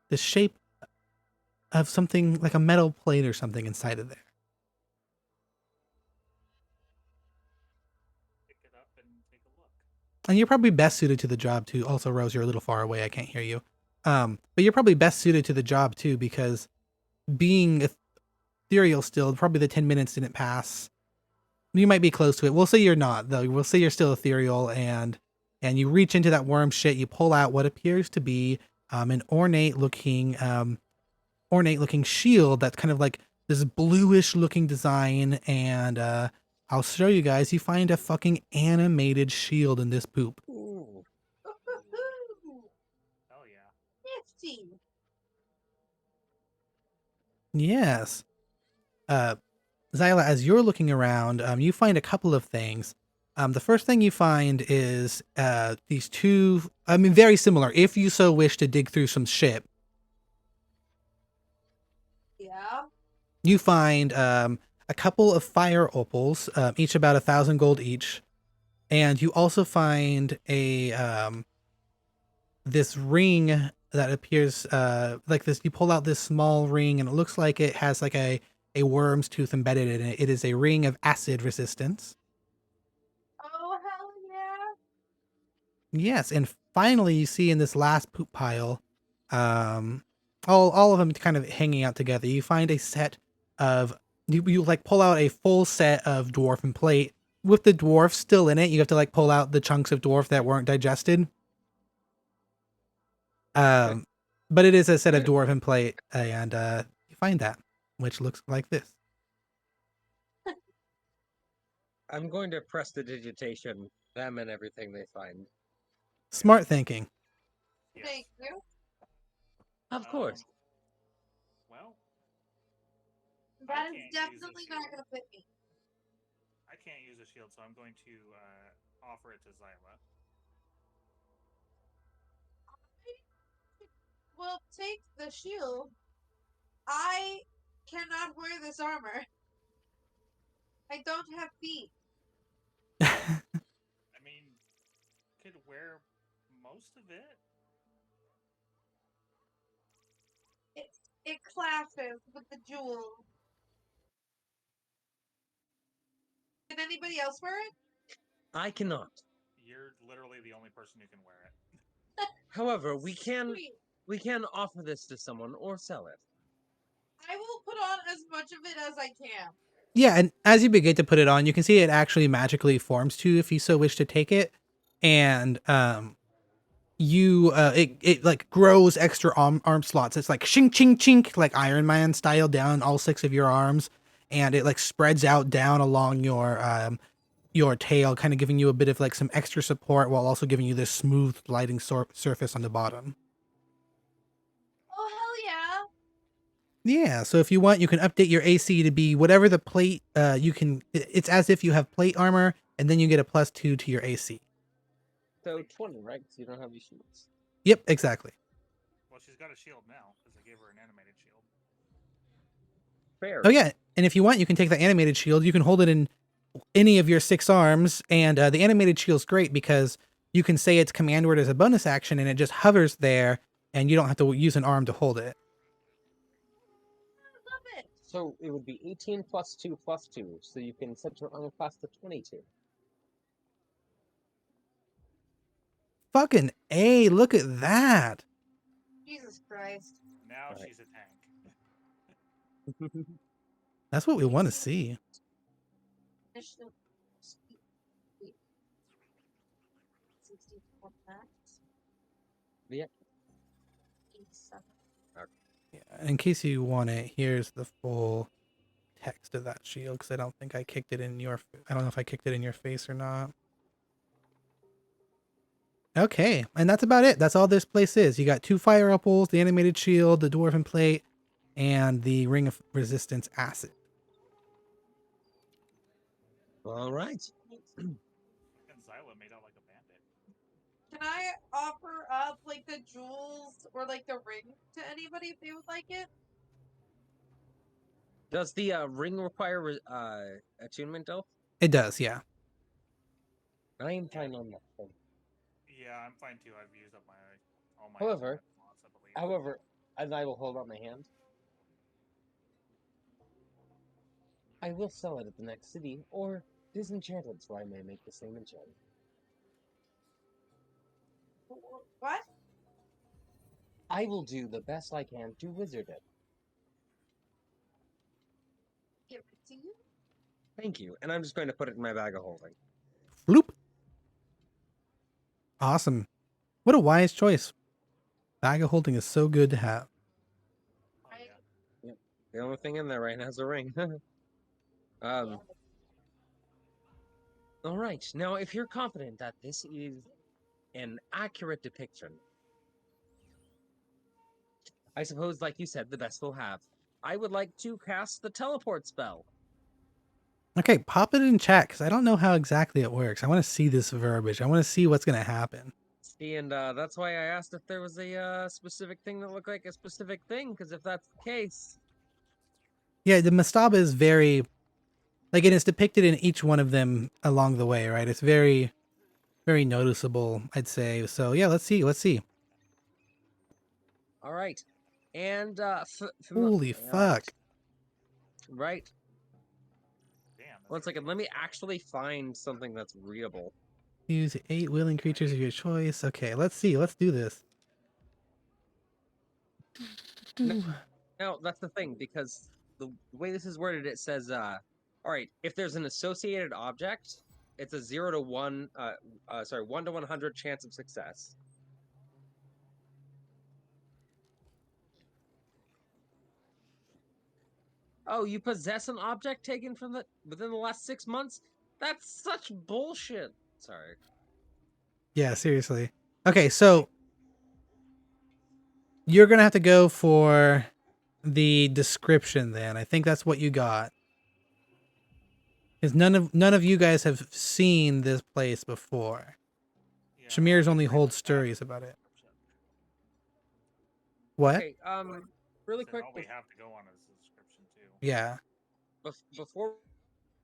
the shape of something like a metal plate or something inside of there. Pick it up and take a look. And you're probably best suited to the job too. Also, Rose, you're a little far away. I can't hear you. But you're probably best suited to the job too, because being ethereal still, probably the 10 minutes didn't pass. You might be close to it. We'll say you're not, though. We'll say you're still ethereal, and you reach into that worm shit. You pull out what appears to be an ornate looking shield that's kind of like this bluish looking design. And I'll show you guys. You find a fucking animated shield in this poop. Ooh. Hell yeah. Nifty. Yes. Zyla, as you're looking around, you find a couple of things. The first thing you find is these two, very similar, if you so wish to dig through some shit. Yeah. You find a couple of fire opals, each about 1,000 gold each. And you also find a this ring that appears like this. You pull out this small ring and it looks like it has like a worm's tooth embedded in it. It is a ring of acid resistance. Oh, hell yeah. Yes, and finally you see in this last poop pile, all of them kind of hanging out together. You find a set of, you like pull out a full set of dwarven plate with the dwarf still in it. You have to like pull out the chunks of dwarf that weren't digested. But it is a set of dwarven plate, and you find that, which looks like this. I'm going to press the digitation, them and everything they find. Smart thinking. Yes. Thank you. Of course. Well, That can't is use definitely this not shield. going to fit me. I can't use a shield, so I'm going to offer it to Zyla. Well, take the shield. I cannot wear this armor. I don't have feet. I mean, could wear most of it. It clashes with the jewel. Can anybody else wear it? I cannot. You're literally the only person who can wear it. However, we can Sweet. offer this to someone or sell it. I will put on as much of it as I can. Yeah, and as you begin to put it on, you can see it actually magically forms to you if you so wish to take it. And it like grows extra arm slots. It's like shink chink chink, like Iron Man style down all 6 of your arms, and it like spreads out down along your tail, kind of giving you a bit of like some extra support while also giving you this smooth gliding surface on the bottom. Oh, hell yeah. Yeah, so if you want, you can update your AC to be whatever the plate, it's as if you have plate armor, and then you get a +2 to your AC. So 20, right? Because you don't have your shields. Yep, exactly. Well, she's got a shield now, because I gave her an animated shield. Fair. Oh yeah, and if you want, you can take the animated shield, you can hold it in any of your 6 arms, and the animated shield's great because you can say its command word as a bonus action, and it just hovers there, and you don't have to use an arm to hold it. I love it. So it would be 18 plus 2 plus 2, so you can set your armor class to 22. Fucking A, look at that. Jesus Christ. Now Alright. she's a tank. That's what we want to see. Initiative. 64 max. Yep. 87. Yeah, in case you want it, here's the full text of that shield, because I don't think I kicked it in your... I don't know if I kicked it in your face or not. Okay, and that's about it. That's all this place is. You got 2 fire upples, the animated shield, the dwarven plate, and the ring of resistance acid. All right. And Zyla made out like a bandit. Can I offer up like the jewels or like the ring to anybody if they would like it? Does the ring require attunement, Elf? It does, yeah. I am fine on that thing. Yeah, I'm fine too. I've used up all my However- slots, I believe. However, as I will hold out my hand, I will sell it at the next city or disenchantment, so I may make the same enchantment. What? I will do the best I can to wizard it. Give it to you? Thank you, and I'm just going to put it in my bag of holding. Bloop. Awesome. What a wise choice. Bag of holding is so good to have. Oh, yeah. The only thing in there right now is a ring. All right. Now, if you're confident that this is an accurate depiction, I suppose, like you said, the best we'll have. I would like to cast the teleport spell. Okay, pop it in chat, because I don't know how exactly it works. I want to see this verbiage. I want to see what's going to happen. See, and that's why I asked if there was a specific thing that looked like a specific thing, because if that's the case... Yeah, the mastaba is very... Like, it is depicted in each one of them along the way, right? It's very, very noticeable, I'd say. So, yeah, let's see. Let's see. All right. And, Holy fuck. Right. Damn. that's 1 second, crazy. let me actually find something that's readable. Use 8 willing creatures of your choice. Okay, let's see. Let's do this. Now, that's the thing, because the way this is worded, it says, all right, if there's an associated object, it's a 0 to 1, 1 to 100 chance of success. Oh, you possess an object taken from within the last 6 months? That's such bullshit. Sorry. Yeah, seriously. Okay, so you're going to have to go for the description then. I think that's what you got. Because none of you guys have seen this place before. Yeah, Shamir's I'll only just holds read stories that about it. description. What? Okay, really Said quick, all we have to go on is the description too. Yeah. before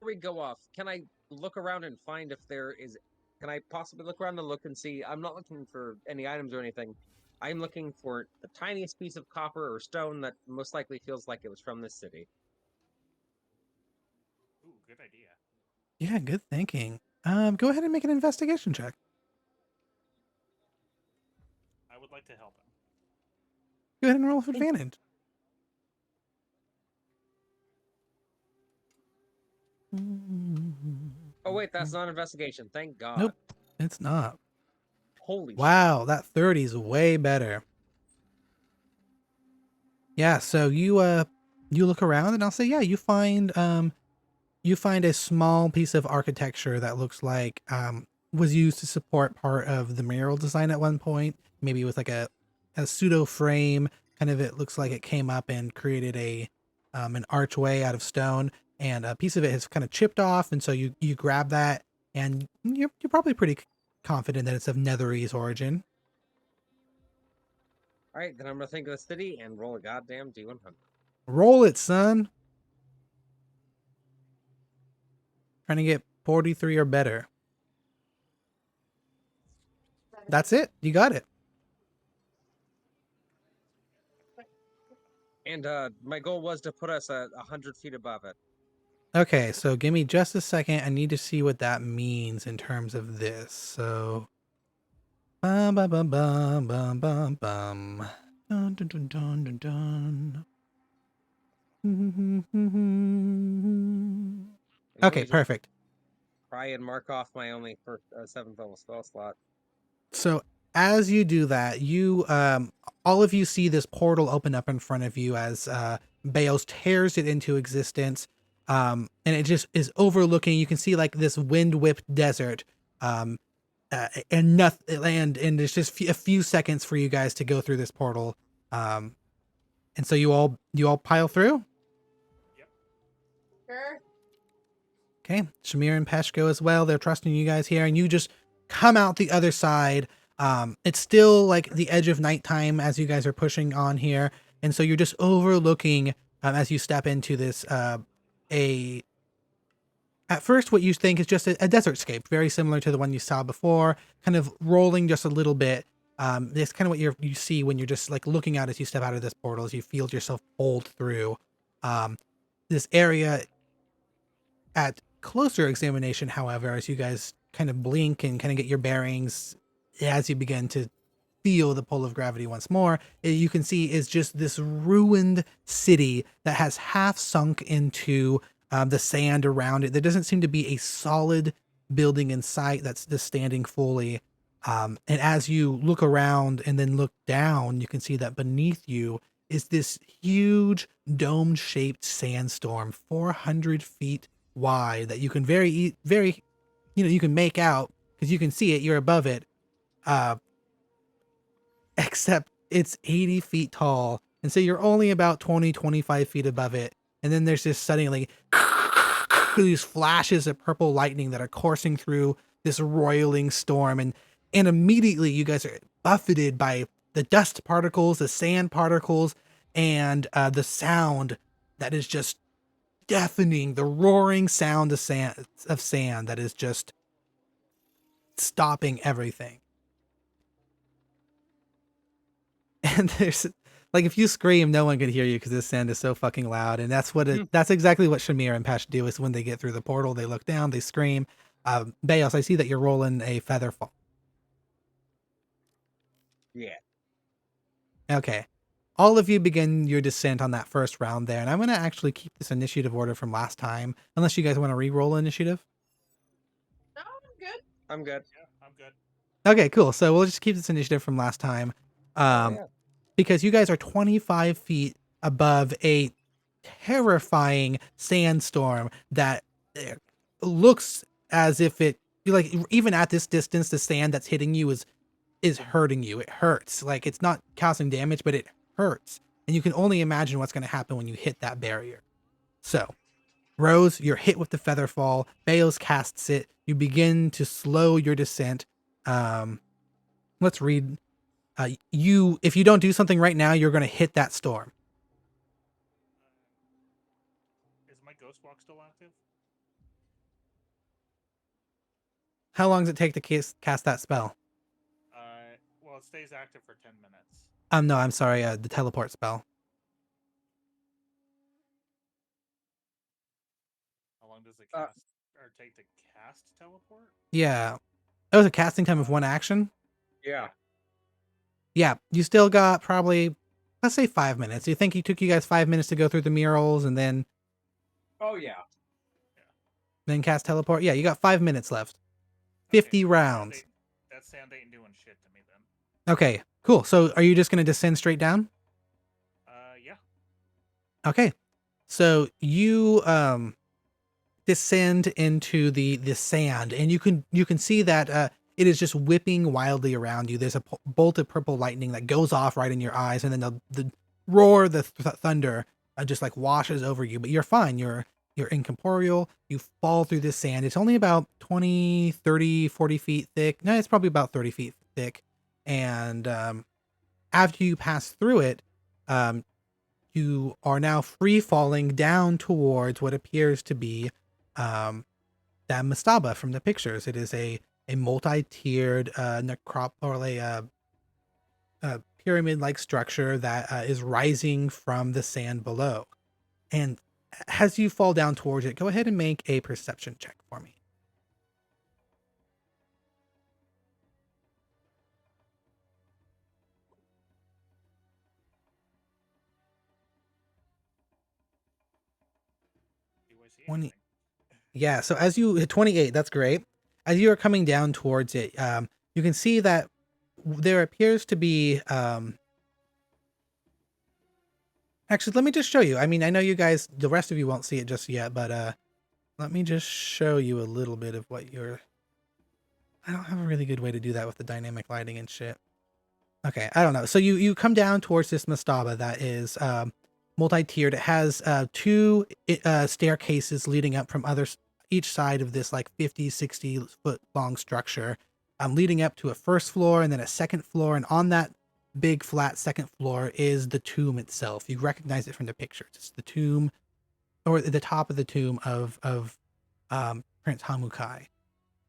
we go off, can I look around and find if there is... Can I possibly look around and look and see? I'm not looking for any items or anything. I'm looking for the tiniest piece of copper or stone that most likely feels like it was from this city. Ooh, good idea. Yeah, good thinking. Go ahead and make an investigation check. I would like to help him. Go ahead and roll with advantage. Oh wait, that's not an investigation. Thank God. Nope, it's not. Holy shit. Wow, that 30 is way better. Yeah, so you look around and I'll say, yeah, you find a small piece of architecture that looks like was used to support part of the mural design at one point. Maybe with like a pseudo frame. Kind of, it looks like it came up and created an archway out of stone, and a piece of it has kind of chipped off, and so you grab that, and you're probably pretty confident that it's of Netherese origin. Alright, then I'm gonna think of the city and roll a goddamn D100. Roll it, son. Trying to get 43 or better. That's it. You got it. And my goal was to put us at 100 feet above it. Okay, so give me just a second. I need to see what that means in terms of this. So, bum bum bum bum bum bum bum. Dun, dun, dun, dun, dun, dun. Okay, perfect. Try and mark off my only first 7th level spell slot. So as you do that, you all of you see this portal open up in front of you as Baos tears it into existence. And it just is overlooking. You can see like this wind whipped desert. And nothing, and there's just a few seconds for you guys to go through this portal. And so you all pile through. Sure. Okay, Shamir and Pesh go as well. They're trusting you guys here, and you just come out the other side. It's still like the edge of nighttime as you guys are pushing on here, and so you're just overlooking as you step into this at first what you think is just a desert scape, very similar to the one you saw before, kind of rolling just a little bit. This kind of what you see when you're just like looking out as you step out of this portal, as you feel yourself pulled through. This area at closer examination, however, as you guys kind of blink and kind of get your bearings, as you begin to feel the pull of gravity once more, you can see is just this ruined city that has half sunk into the sand around it. There doesn't seem to be a solid building in sight that's just standing fully. And as you look around and then look down, you can see that beneath you is this huge dome-shaped sandstorm, 400 feet wide, that you can very, you can make out because you can see it. You're above it. Except it's 80 feet tall. And so you're only about 25 feet above it. And then there's this suddenly these flashes of purple lightning that are coursing through this roiling storm. And immediately you guys are buffeted by the dust particles, the sand particles, and the sound that is just deafening, the roaring sound of sand that is just stopping everything. And there's like, if you scream, no one can hear you because this sand is so fucking loud. And that's that's exactly what Shamir and Pesh do. Is when they get through the portal, they look down, they scream. Baos, I see that you're rolling a feather fall. Yeah. Okay. All of you begin your descent on that first round there. And I'm going to actually keep this initiative order from last time, unless you guys want to re-roll initiative. No, I'm good. I'm good. Yeah, I'm good. Okay, cool. So we'll just keep this initiative from last time. Because you guys are 25 feet above a terrifying sandstorm that looks as if it, like, even at this distance, the sand that's hitting you is hurting you. It hurts. Like, it's not causing damage, but it hurts. And you can only imagine what's going to happen when you hit that barrier. So, Rose, you're hit with the feather fall. Baos casts it. You begin to slow your descent. Let's read. If you don't do something right now, you're going to hit that storm. Is my ghost walk still active? How long does it take to cast that spell? Well, it stays active for 10 minutes. No, I'm sorry. The teleport spell. How long does it cast or take to cast teleport? Yeah, that was a casting time of 1 action. Yeah. Yeah, you still got probably, let's say 5 minutes. You think it took you guys 5 minutes to go through the murals and then? Oh yeah. Then cast teleport. Yeah, you got 5 minutes left. 50 rounds. That sand ain't doing shit to me then. Okay, cool. So are you just going to descend straight down? Yeah. Okay. So you descend into the sand, and you can see that it is just whipping wildly around you. There's a bolt of purple lightning that goes off right in your eyes, and then the roar of the thunder just like washes over you. But you're fine. You're incorporeal. You fall through this sand. It's only about 20, 30, 40 feet thick. No, it's probably about 30 feet thick. And after you pass through it, you are now free falling down towards what appears to be that mastaba from the pictures. It is a multi-tiered pyramid-like structure that is rising from the sand below. And as you fall down towards it, go ahead and make a perception check for me. Do I see 20. anything? Yeah, so as you hit 28, that's great. As you are coming down towards it, you can see that there appears to be. Actually, let me just show you. I mean, I know you guys, the rest of you won't see it just yet, but let me just show you a little bit of what you're. I don't have a really good way to do that with the dynamic lighting and shit. Okay, I don't know. So you come down towards this mastaba that is multi-tiered. It has two staircases leading up from each side of this like 50, 60 foot long structure, leading up to a first floor and then a second floor. And on that big flat second floor is the tomb itself. You recognize it from the pictures. It's the tomb, or the top of the tomb of Prince Hamukai.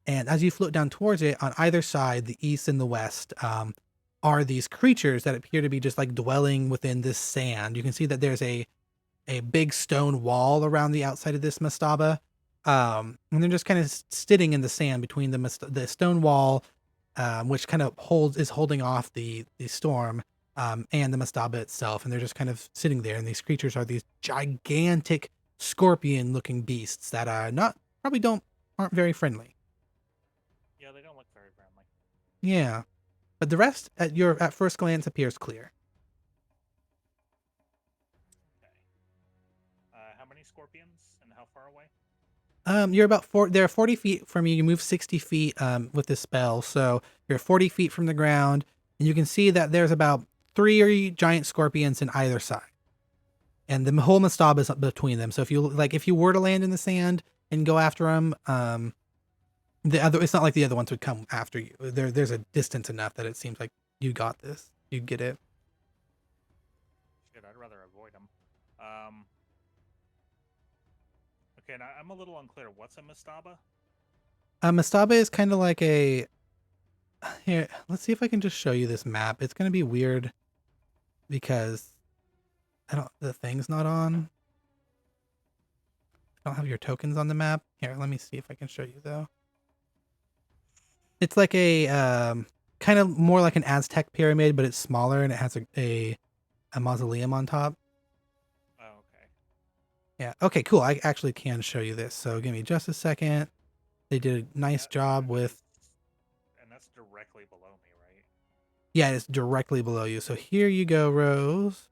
And as you float down towards it, on either side, the east and the west, are these creatures that appear to be just like dwelling within this sand. You can see that there's a big stone wall around the outside of this mastaba. And they're just kind of sitting in the sand between the stone wall, which kind of is holding off the storm, and the mastaba itself. And they're just kind of sitting there. And these creatures are these gigantic scorpion looking beasts that are aren't very friendly. Yeah, they don't look very friendly. Yeah. But the rest at first glance appears clear. Okay. How many scorpions and how far away? You're about they're 40 feet from you. You move 60 feet with this spell. So you're 40 feet from the ground, and you can see that there's about 3 giant scorpions in either side. And the whole mastaba is between them. So if you were to land in the sand and go after them, it's not like the other ones would come after you. There's a distance enough that it seems like you got this. You get it. Shit, I'd rather avoid them. Okay, now I'm a little unclear. What's a mastaba? Mastaba is kind of like a. Here, let's see if I can just show you this map. It's gonna be weird because the thing's not on. I don't have your tokens on the map. Here, let me see if I can show you though. It's like a kind of more like an Aztec pyramid, but it's smaller and it has a mausoleum on top. Oh, okay. Yeah. Okay, cool. I actually can show you this. So give me just a second. They did a nice job with. And that's directly below me, right? Yeah, it's directly below you. So here you go, Rose.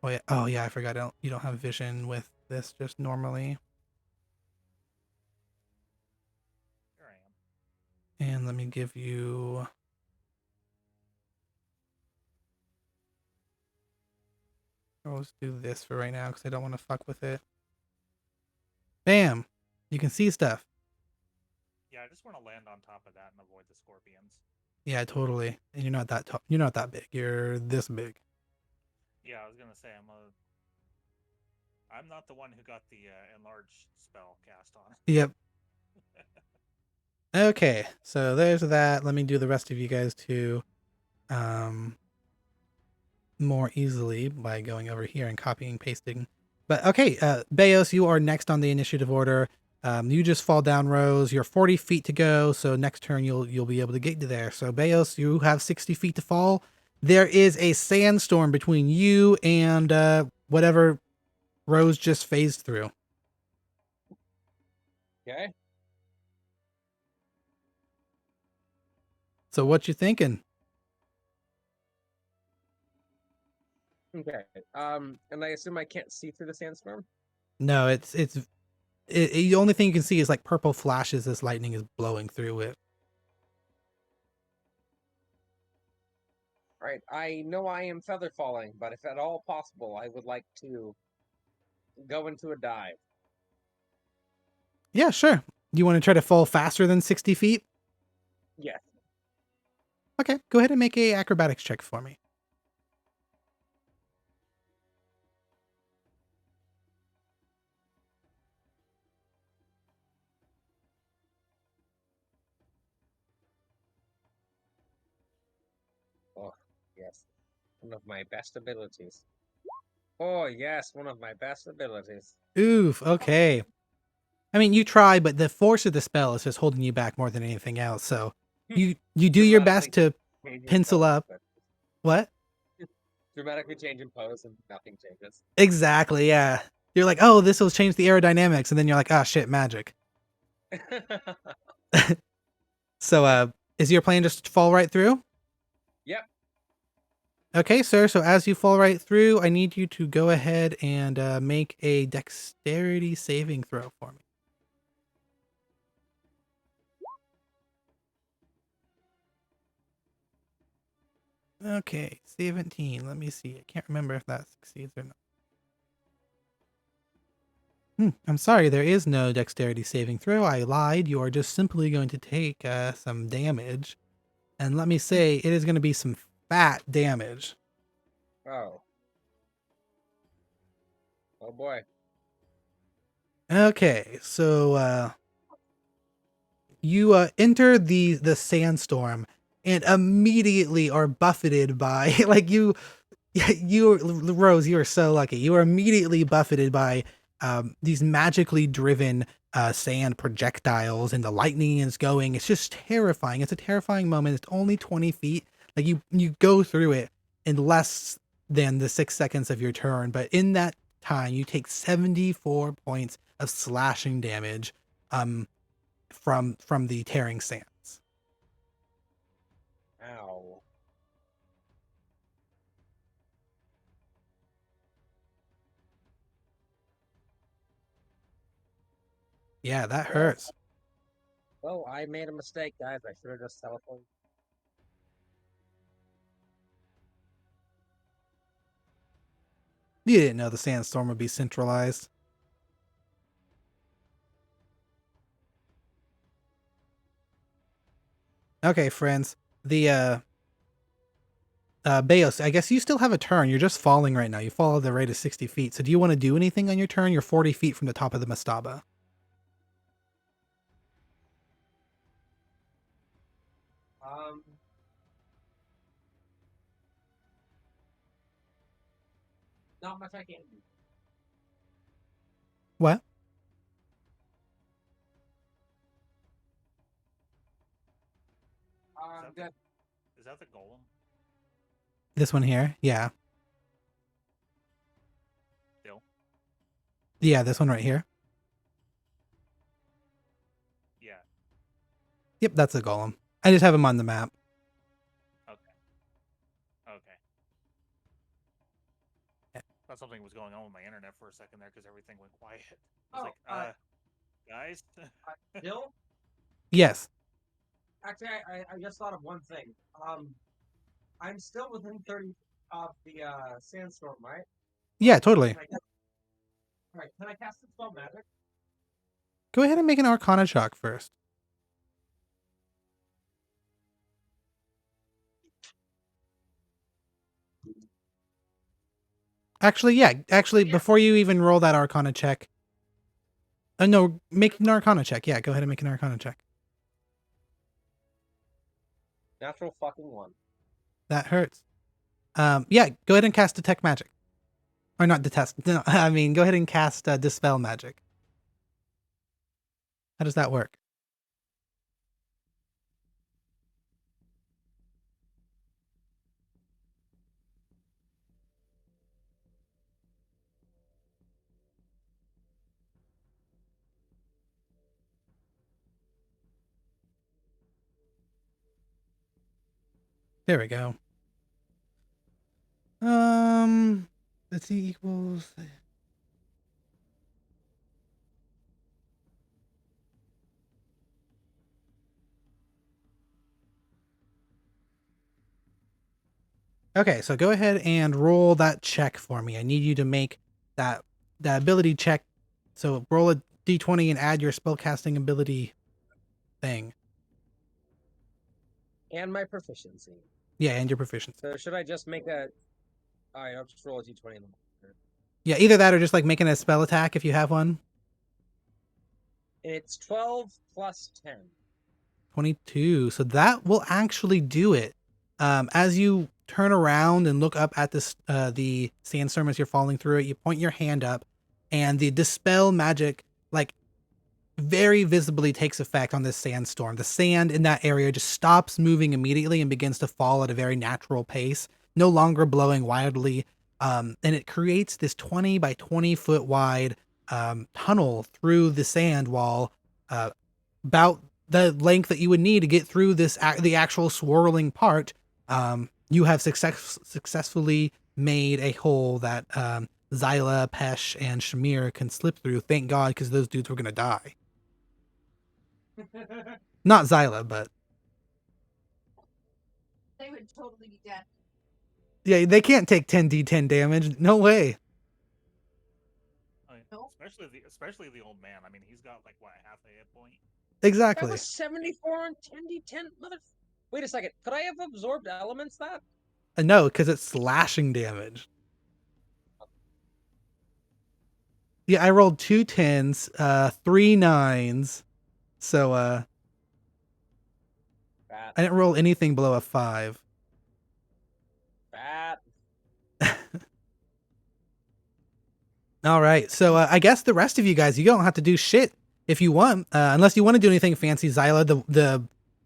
Oh yeah. Oh yeah. I forgot. You don't have vision with this just normally. Here I am. And let me give you. I'll just do this for right now because I don't want to fuck with it. Bam! You can see stuff. Yeah, I just want to land on top of that and avoid the scorpions. Yeah, totally. And you're not that you're not that big. You're this big. Yeah, I was gonna say I'm not the one who got the enlarged spell cast on. Yep. Okay, so there's that. Let me do the rest of you guys too. More easily by going over here and copying, pasting. But okay, Bayos, you are next on the initiative order. You just fall down, Rose. You're 40 feet to go, so next turn you'll be able to get to there. So Bayos, you have 60 feet to fall. There is a sandstorm between you and whatever Rose just phased through. Okay. So what you thinking? Okay. And I assume I can't see through the sandstorm? No, the only thing you can see is like purple flashes as lightning is blowing through it. All right. I know I am feather falling, but if at all possible, I would like to go into a dive. Yeah, sure. You want to try to fall faster than 60 feet? Yes. Okay, go ahead and make a acrobatics check for me. Yes. One of my best abilities. Oh, yes, one of my best abilities. Oof. Okay. I mean, you try, but the force of the spell is just holding you back more than anything else. So you do your best to pencil up. What? Dramatically change in pose and nothing changes. Exactly. Yeah. You're like, oh, this will change the aerodynamics, and then you're like, oh shit, magic. So, is your plan just to fall right through? Yep. Okay, sir. So as you fall right through, I need you to go ahead and make a dexterity saving throw for me. Okay, 17. Let me see. I can't remember if that succeeds or not. I'm sorry, there is no dexterity saving throw. I lied. You are just simply going to take some damage. And let me say, it is going to be some fat damage. Oh. Oh boy. Okay, so you enter the sandstorm and immediately are buffeted by like you Rose, you are so lucky. You are immediately buffeted by these magically driven sand projectiles, and the lightning is going. It's just terrifying. It's a terrifying moment. It's only 20 feet. Like you go through it in less than the 6 seconds of your turn, but in that time you take 74 points of slashing damage from the tearing sands. Ow. Yeah, that hurts. Oh, I made a mistake, guys. I should have just telephoned. You didn't know the sandstorm would be centralized. Okay, friends. The Beos, I guess you still have a turn. You're just falling right now. You fall at the rate of 60 feet. So do you want to do anything on your turn? You're 40 feet from the top of the mastaba. Not much I can do. What? Good. Is that the golem? This one here? Yeah. Still? Yeah, this one right here. Yeah. Yep, that's a golem. I just have him on the map. Okay. Thought something was going on with my internet for a second there because everything went quiet. I was guys? Bill? Yes. Actually, I just thought of one thing. I'm still within 30 of the sandstorm, right? Yeah, totally. Alright, can I cast the spell magic? Go ahead and make an Arcana check first. Actually, yeah. Actually, before you even roll that Arcana check. No, make an Arcana check. Yeah, go ahead and make an Arcana check. Natural fucking 1. That hurts. Yeah, go ahead and cast Detect Magic. Or not Detest. No, I mean, go ahead and cast Dispel Magic. How does that work? There we go. Let's see, equals. Okay, so go ahead and roll that check for me. I need you to make that ability check. So roll a d20 and add your spellcasting ability thing. And my proficiency. Yeah, and your proficiency. So should I just make a... Alright, I'll just roll a d20 in the Yeah, either that or just like making a spell attack if you have one. It's 12 plus 10. 22. So that will actually do it. As you turn around and look up at this the sandstorm as you're falling through it. You point your hand up, and the dispel magic like very visibly takes effect on this sandstorm. The sand in that area just stops moving immediately and begins to fall at a very natural pace, no longer blowing wildly. And it creates this 20 by 20 foot wide tunnel through the sand wall, about the length that you would need to get through this the actual swirling part. You have successfully made a hole that Zyla, Pesh, and Shamir can slip through. Thank God, because those dudes were gonna die. Not Zyla, but They would totally be dead. yeah, they can't take 10d10 damage. No way. Oh, yeah. Nope. Especially the old man. I mean, he's got like what, half a hit point. That Exactly. was 74 on 10d10. Wait a second. Could I have absorbed elements that? No, because it's slashing damage. Yeah, I rolled 2 10s, 3 9s. So I Bat. didn't roll anything below a 5. Bat. All right. So I guess the rest of you guys, you don't have to do shit if you want, unless you want to do anything fancy. Zyla,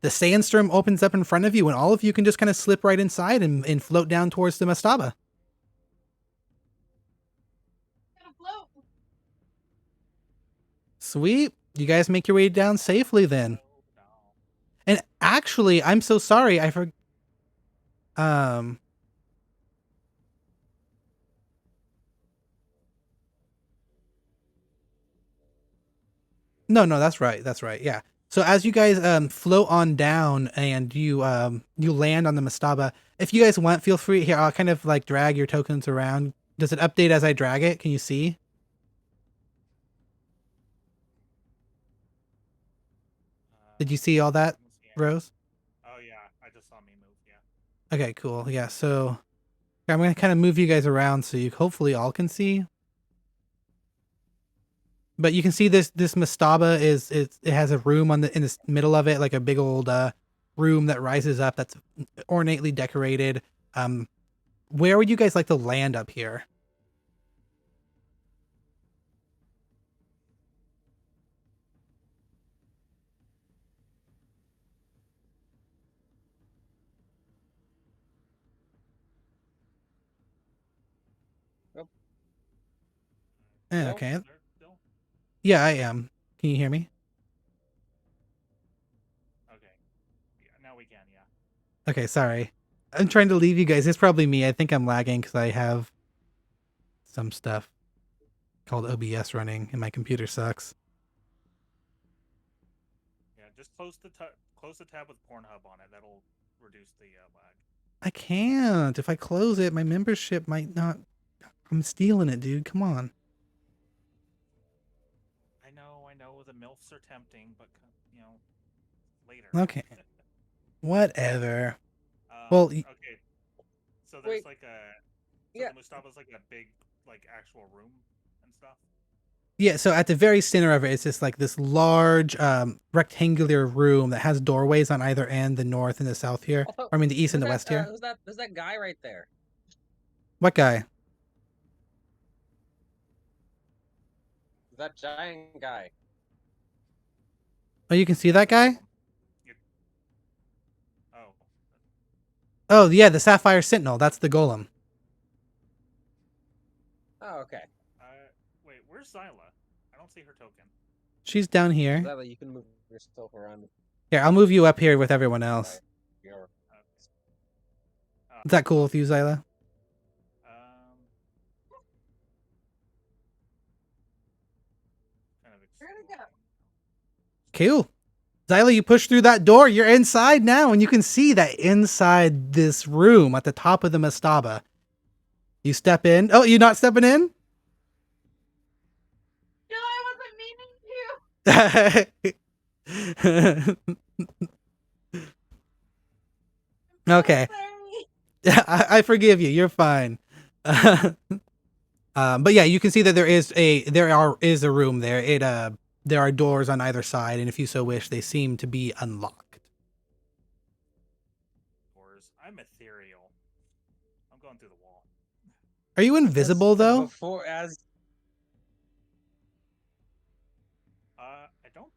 the sandstorm opens up in front of you, and all of you can just kind of slip right inside and float down towards the mastaba. Gotta float. Sweet. You guys make your way down safely then. Oh, no. And actually, I'm so sorry. I forgot. No, that's right. That's right. Yeah. So as you guys float on down and you land on the mastaba, if you guys want, feel free. Here, I'll kind of like drag your tokens around. Does it update as I drag it? Can you see? Did you see all that, Yeah. Rose? Oh yeah, I just saw me move. Yeah. Okay, cool. Yeah. So I'm gonna kind of move you guys around so you hopefully all can see. But you can see this mastaba it has a room in the middle of it, like a big old room that rises up that's ornately decorated. Where would you guys like to land up here? Nope. Okay. There still? Yeah, I am. Can you hear me? Okay. Yeah, now we can. Yeah. Okay, sorry. I'm trying to leave you guys. It's probably me. I think I'm lagging because I have some stuff called OBS running and my computer sucks. Yeah. Just close the tab with Pornhub on it. That'll reduce the lag. I can't. If I close it, my membership might not. I'm stealing it, dude. Come on. I know. The MILFs are tempting, but later. Okay. Whatever. Well, okay. So there's Wait. like a. Yeah. The Mustafa's like a big, like actual room and stuff. Yeah, so at the very center of it, it's just like this large rectangular room that has doorways on either end, the north and the south here. Oh, Or, I mean, the east and the west here. There's that guy right there. What guy? That giant guy. Oh, you can see that guy? Oh. Oh, yeah, the Sapphire Sentinel. That's the golem. Oh, okay. Wait, where's Zyla? I don't see her token. She's down here. Zyla, you can move yourself around. Here, I'll move you up here with everyone else. Your- Is that cool with you, Zyla? Kind of Where'd it go? Cool. Zyla, you push through that door. You're inside now, and you can see that inside this room at the top of the mastaba. You step in. Oh, you're not stepping in? No, I wasn't meaning to. Okay. Sorry. I forgive you. You're fine. But yeah, you can see that there is a room there. There are doors on either side, and if you so wish, they seem to be unlocked. doors. I'm ethereal. Are you invisible though? Before as I don't.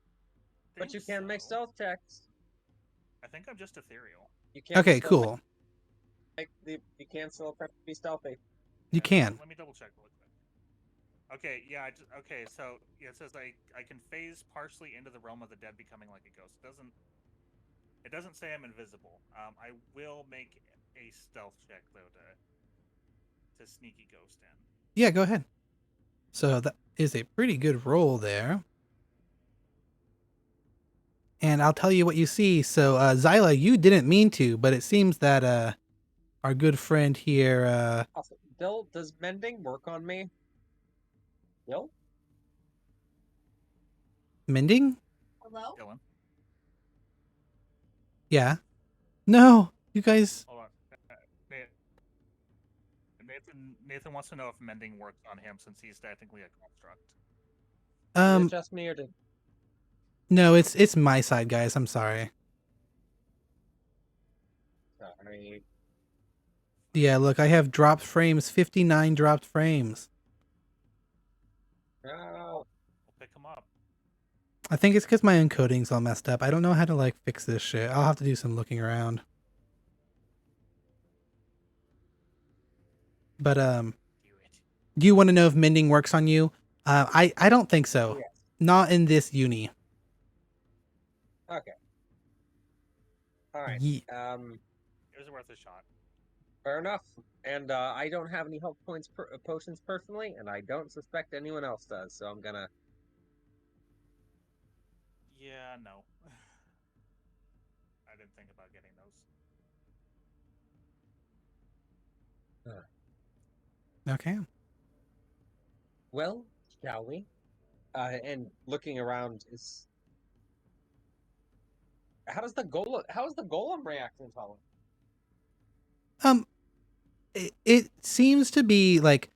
but you think can make so. stealth checks. I think I'm just ethereal. You can Okay, still cool. you can still attempt to be stealthy. You can. Let me double check real quick. Okay, yeah. Okay, so yeah, it says I can phase partially into the realm of the dead, becoming like a ghost. It doesn't say I'm invisible. I will make a stealth check though to sneaky ghost in. Yeah, go ahead. So that is a pretty good roll there. And I'll tell you what you see. So, Zyla, you didn't mean to, but it seems that our good friend here, Also, Bill, does mending work on me? Bill? Mending? Hello? Dylan, Yeah. No, you guys. hold on. Nathan wants to know if mending works on him since he's technically a construct. Did it just me or did No, it's my side, guys. I'm sorry. sorry. Yeah, look, I have dropped frames, 59 dropped frames. No. We'll pick him up. I think it's because my encoding's all messed up. I don't know how to like fix this shit. I'll have to do some looking around. But Do it. do you want to know if mending works on you? I don't think so. Yes. Not in this uni. Okay. Alright. Ye- It was worth a shot. Fair enough. And I don't have any health potions personally, and I don't suspect anyone else does, so I'm gonna. Yeah, no. I didn't think about getting those. okay. Well, shall we? And looking around is. How is the golem reacting to all of it? It seems to be like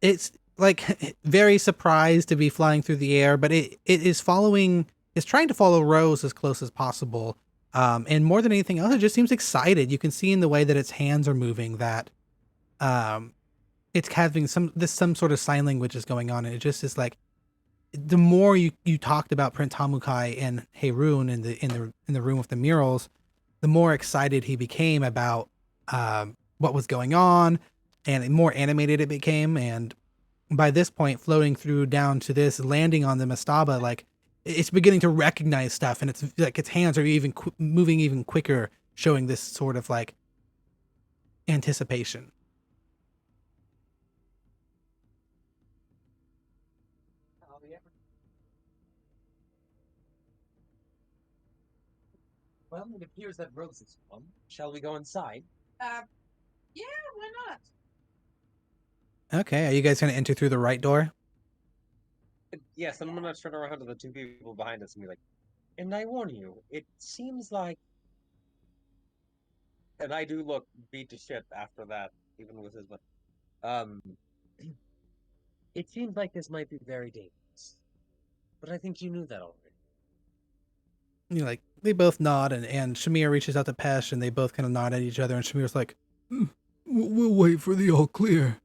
it's like very surprised to be flying through the air, but it is following. It's trying to follow Rose as close as possible. And more than anything else, it just seems excited. You can see in the way that its hands are moving that, it's having some sort of sign language is going on, and it just is like the more you talked about Prince Hamukai and Heirun in the room with the murals, the more excited he became about what was going on, and the more animated it became. And by this point, floating through down to this, landing on the mastaba, like it's beginning to recognize stuff, and it's like its hands are even moving even quicker, showing this sort of like anticipation. Oh, yeah. Well, it appears that Rose is gone. Shall we go inside? Yeah, why not? Okay, are you guys going to enter through the right door? Yes, I'm gonna turn around to the two people behind us and be like, and I warn you, it seems like. And I do look beat to shit after that, even with his. Um, it seems like this might be very dangerous. But I think you knew that already. You're like, they both nod, and Shamir reaches out to Pesh, and they both kind of nod at each other, and Shamir's like, we'll wait for the all clear.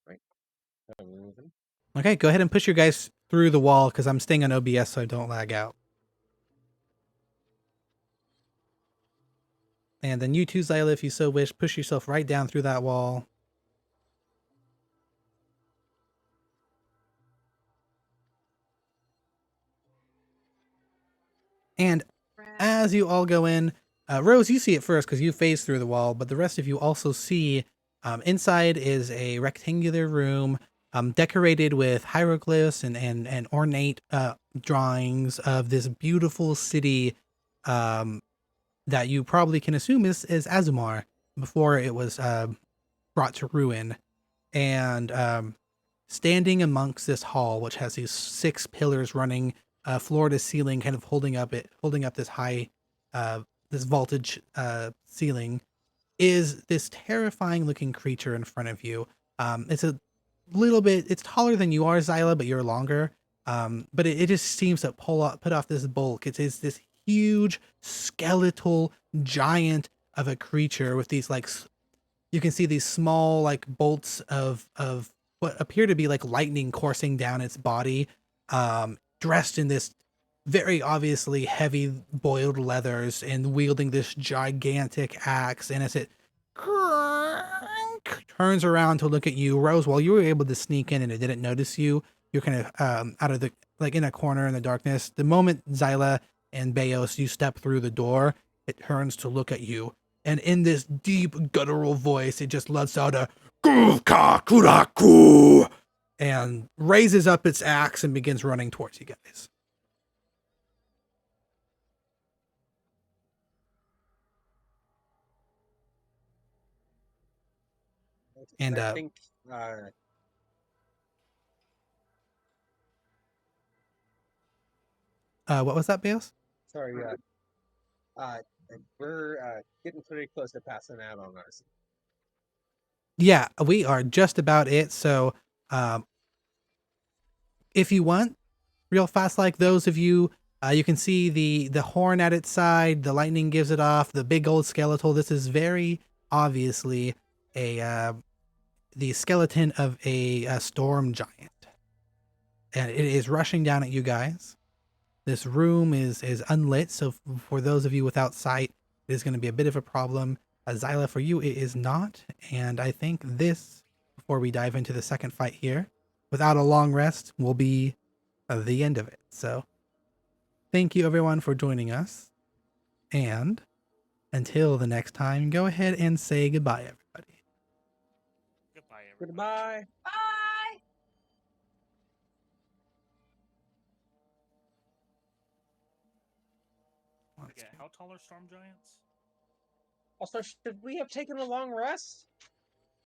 Right. Okay, go ahead and push your guys through the wall, because I'm staying on OBS so I don't lag out. And then you too, Zyla, if you so wish, push yourself right down through that wall. And as you all go in, Rose, you see it first because you phase through the wall, but the rest of you also see inside is a rectangular room decorated with hieroglyphs and ornate drawings of this beautiful city that you probably can assume is Azumar before it was brought to ruin. And standing amongst this hall, which has these 6 pillars running floor to ceiling, kind of holding up this high, this vaulted ceiling, is this terrifying looking creature in front of you. It's a little bit, it's taller than you are, Zyla, but you're longer. But it just seems to put off this bulk. It is this huge skeletal giant of a creature with these like you can see these small like bolts of what appear to be like lightning coursing down its body, dressed in this very obviously heavy boiled leathers and wielding this gigantic axe. And as it turns around to look at you, Rose, while you were able to sneak in and it didn't notice you, you're kind of out of the like in a corner in the darkness. The moment Zyla and Beos, you step through the door, it turns to look at you. And in this deep guttural voice, it just lets out a "Kuraku" and raises up its axe and begins running towards you guys. And I think what was that, Beos? sorry, we're getting pretty close to passing out on ours. Yeah, we are just about it. So, if you want, real fast, like those of you, you can see the horn at its side. The lightning gives it off. The big old skeletal. This is very obviously the skeleton of a storm giant, and it is rushing down at you guys. This room is unlit, so for those of you without sight, it is going to be a bit of a problem. Zyla, for you, it is not. And I think this, before we dive into the second fight here, without a long rest, will be the end of it. So thank you, everyone, for joining us. And until the next time, go ahead and say goodbye, everybody. Goodbye, everybody. Goodbye. Bye. Okay, how tall are storm giants? Also, should we have taken a long rest?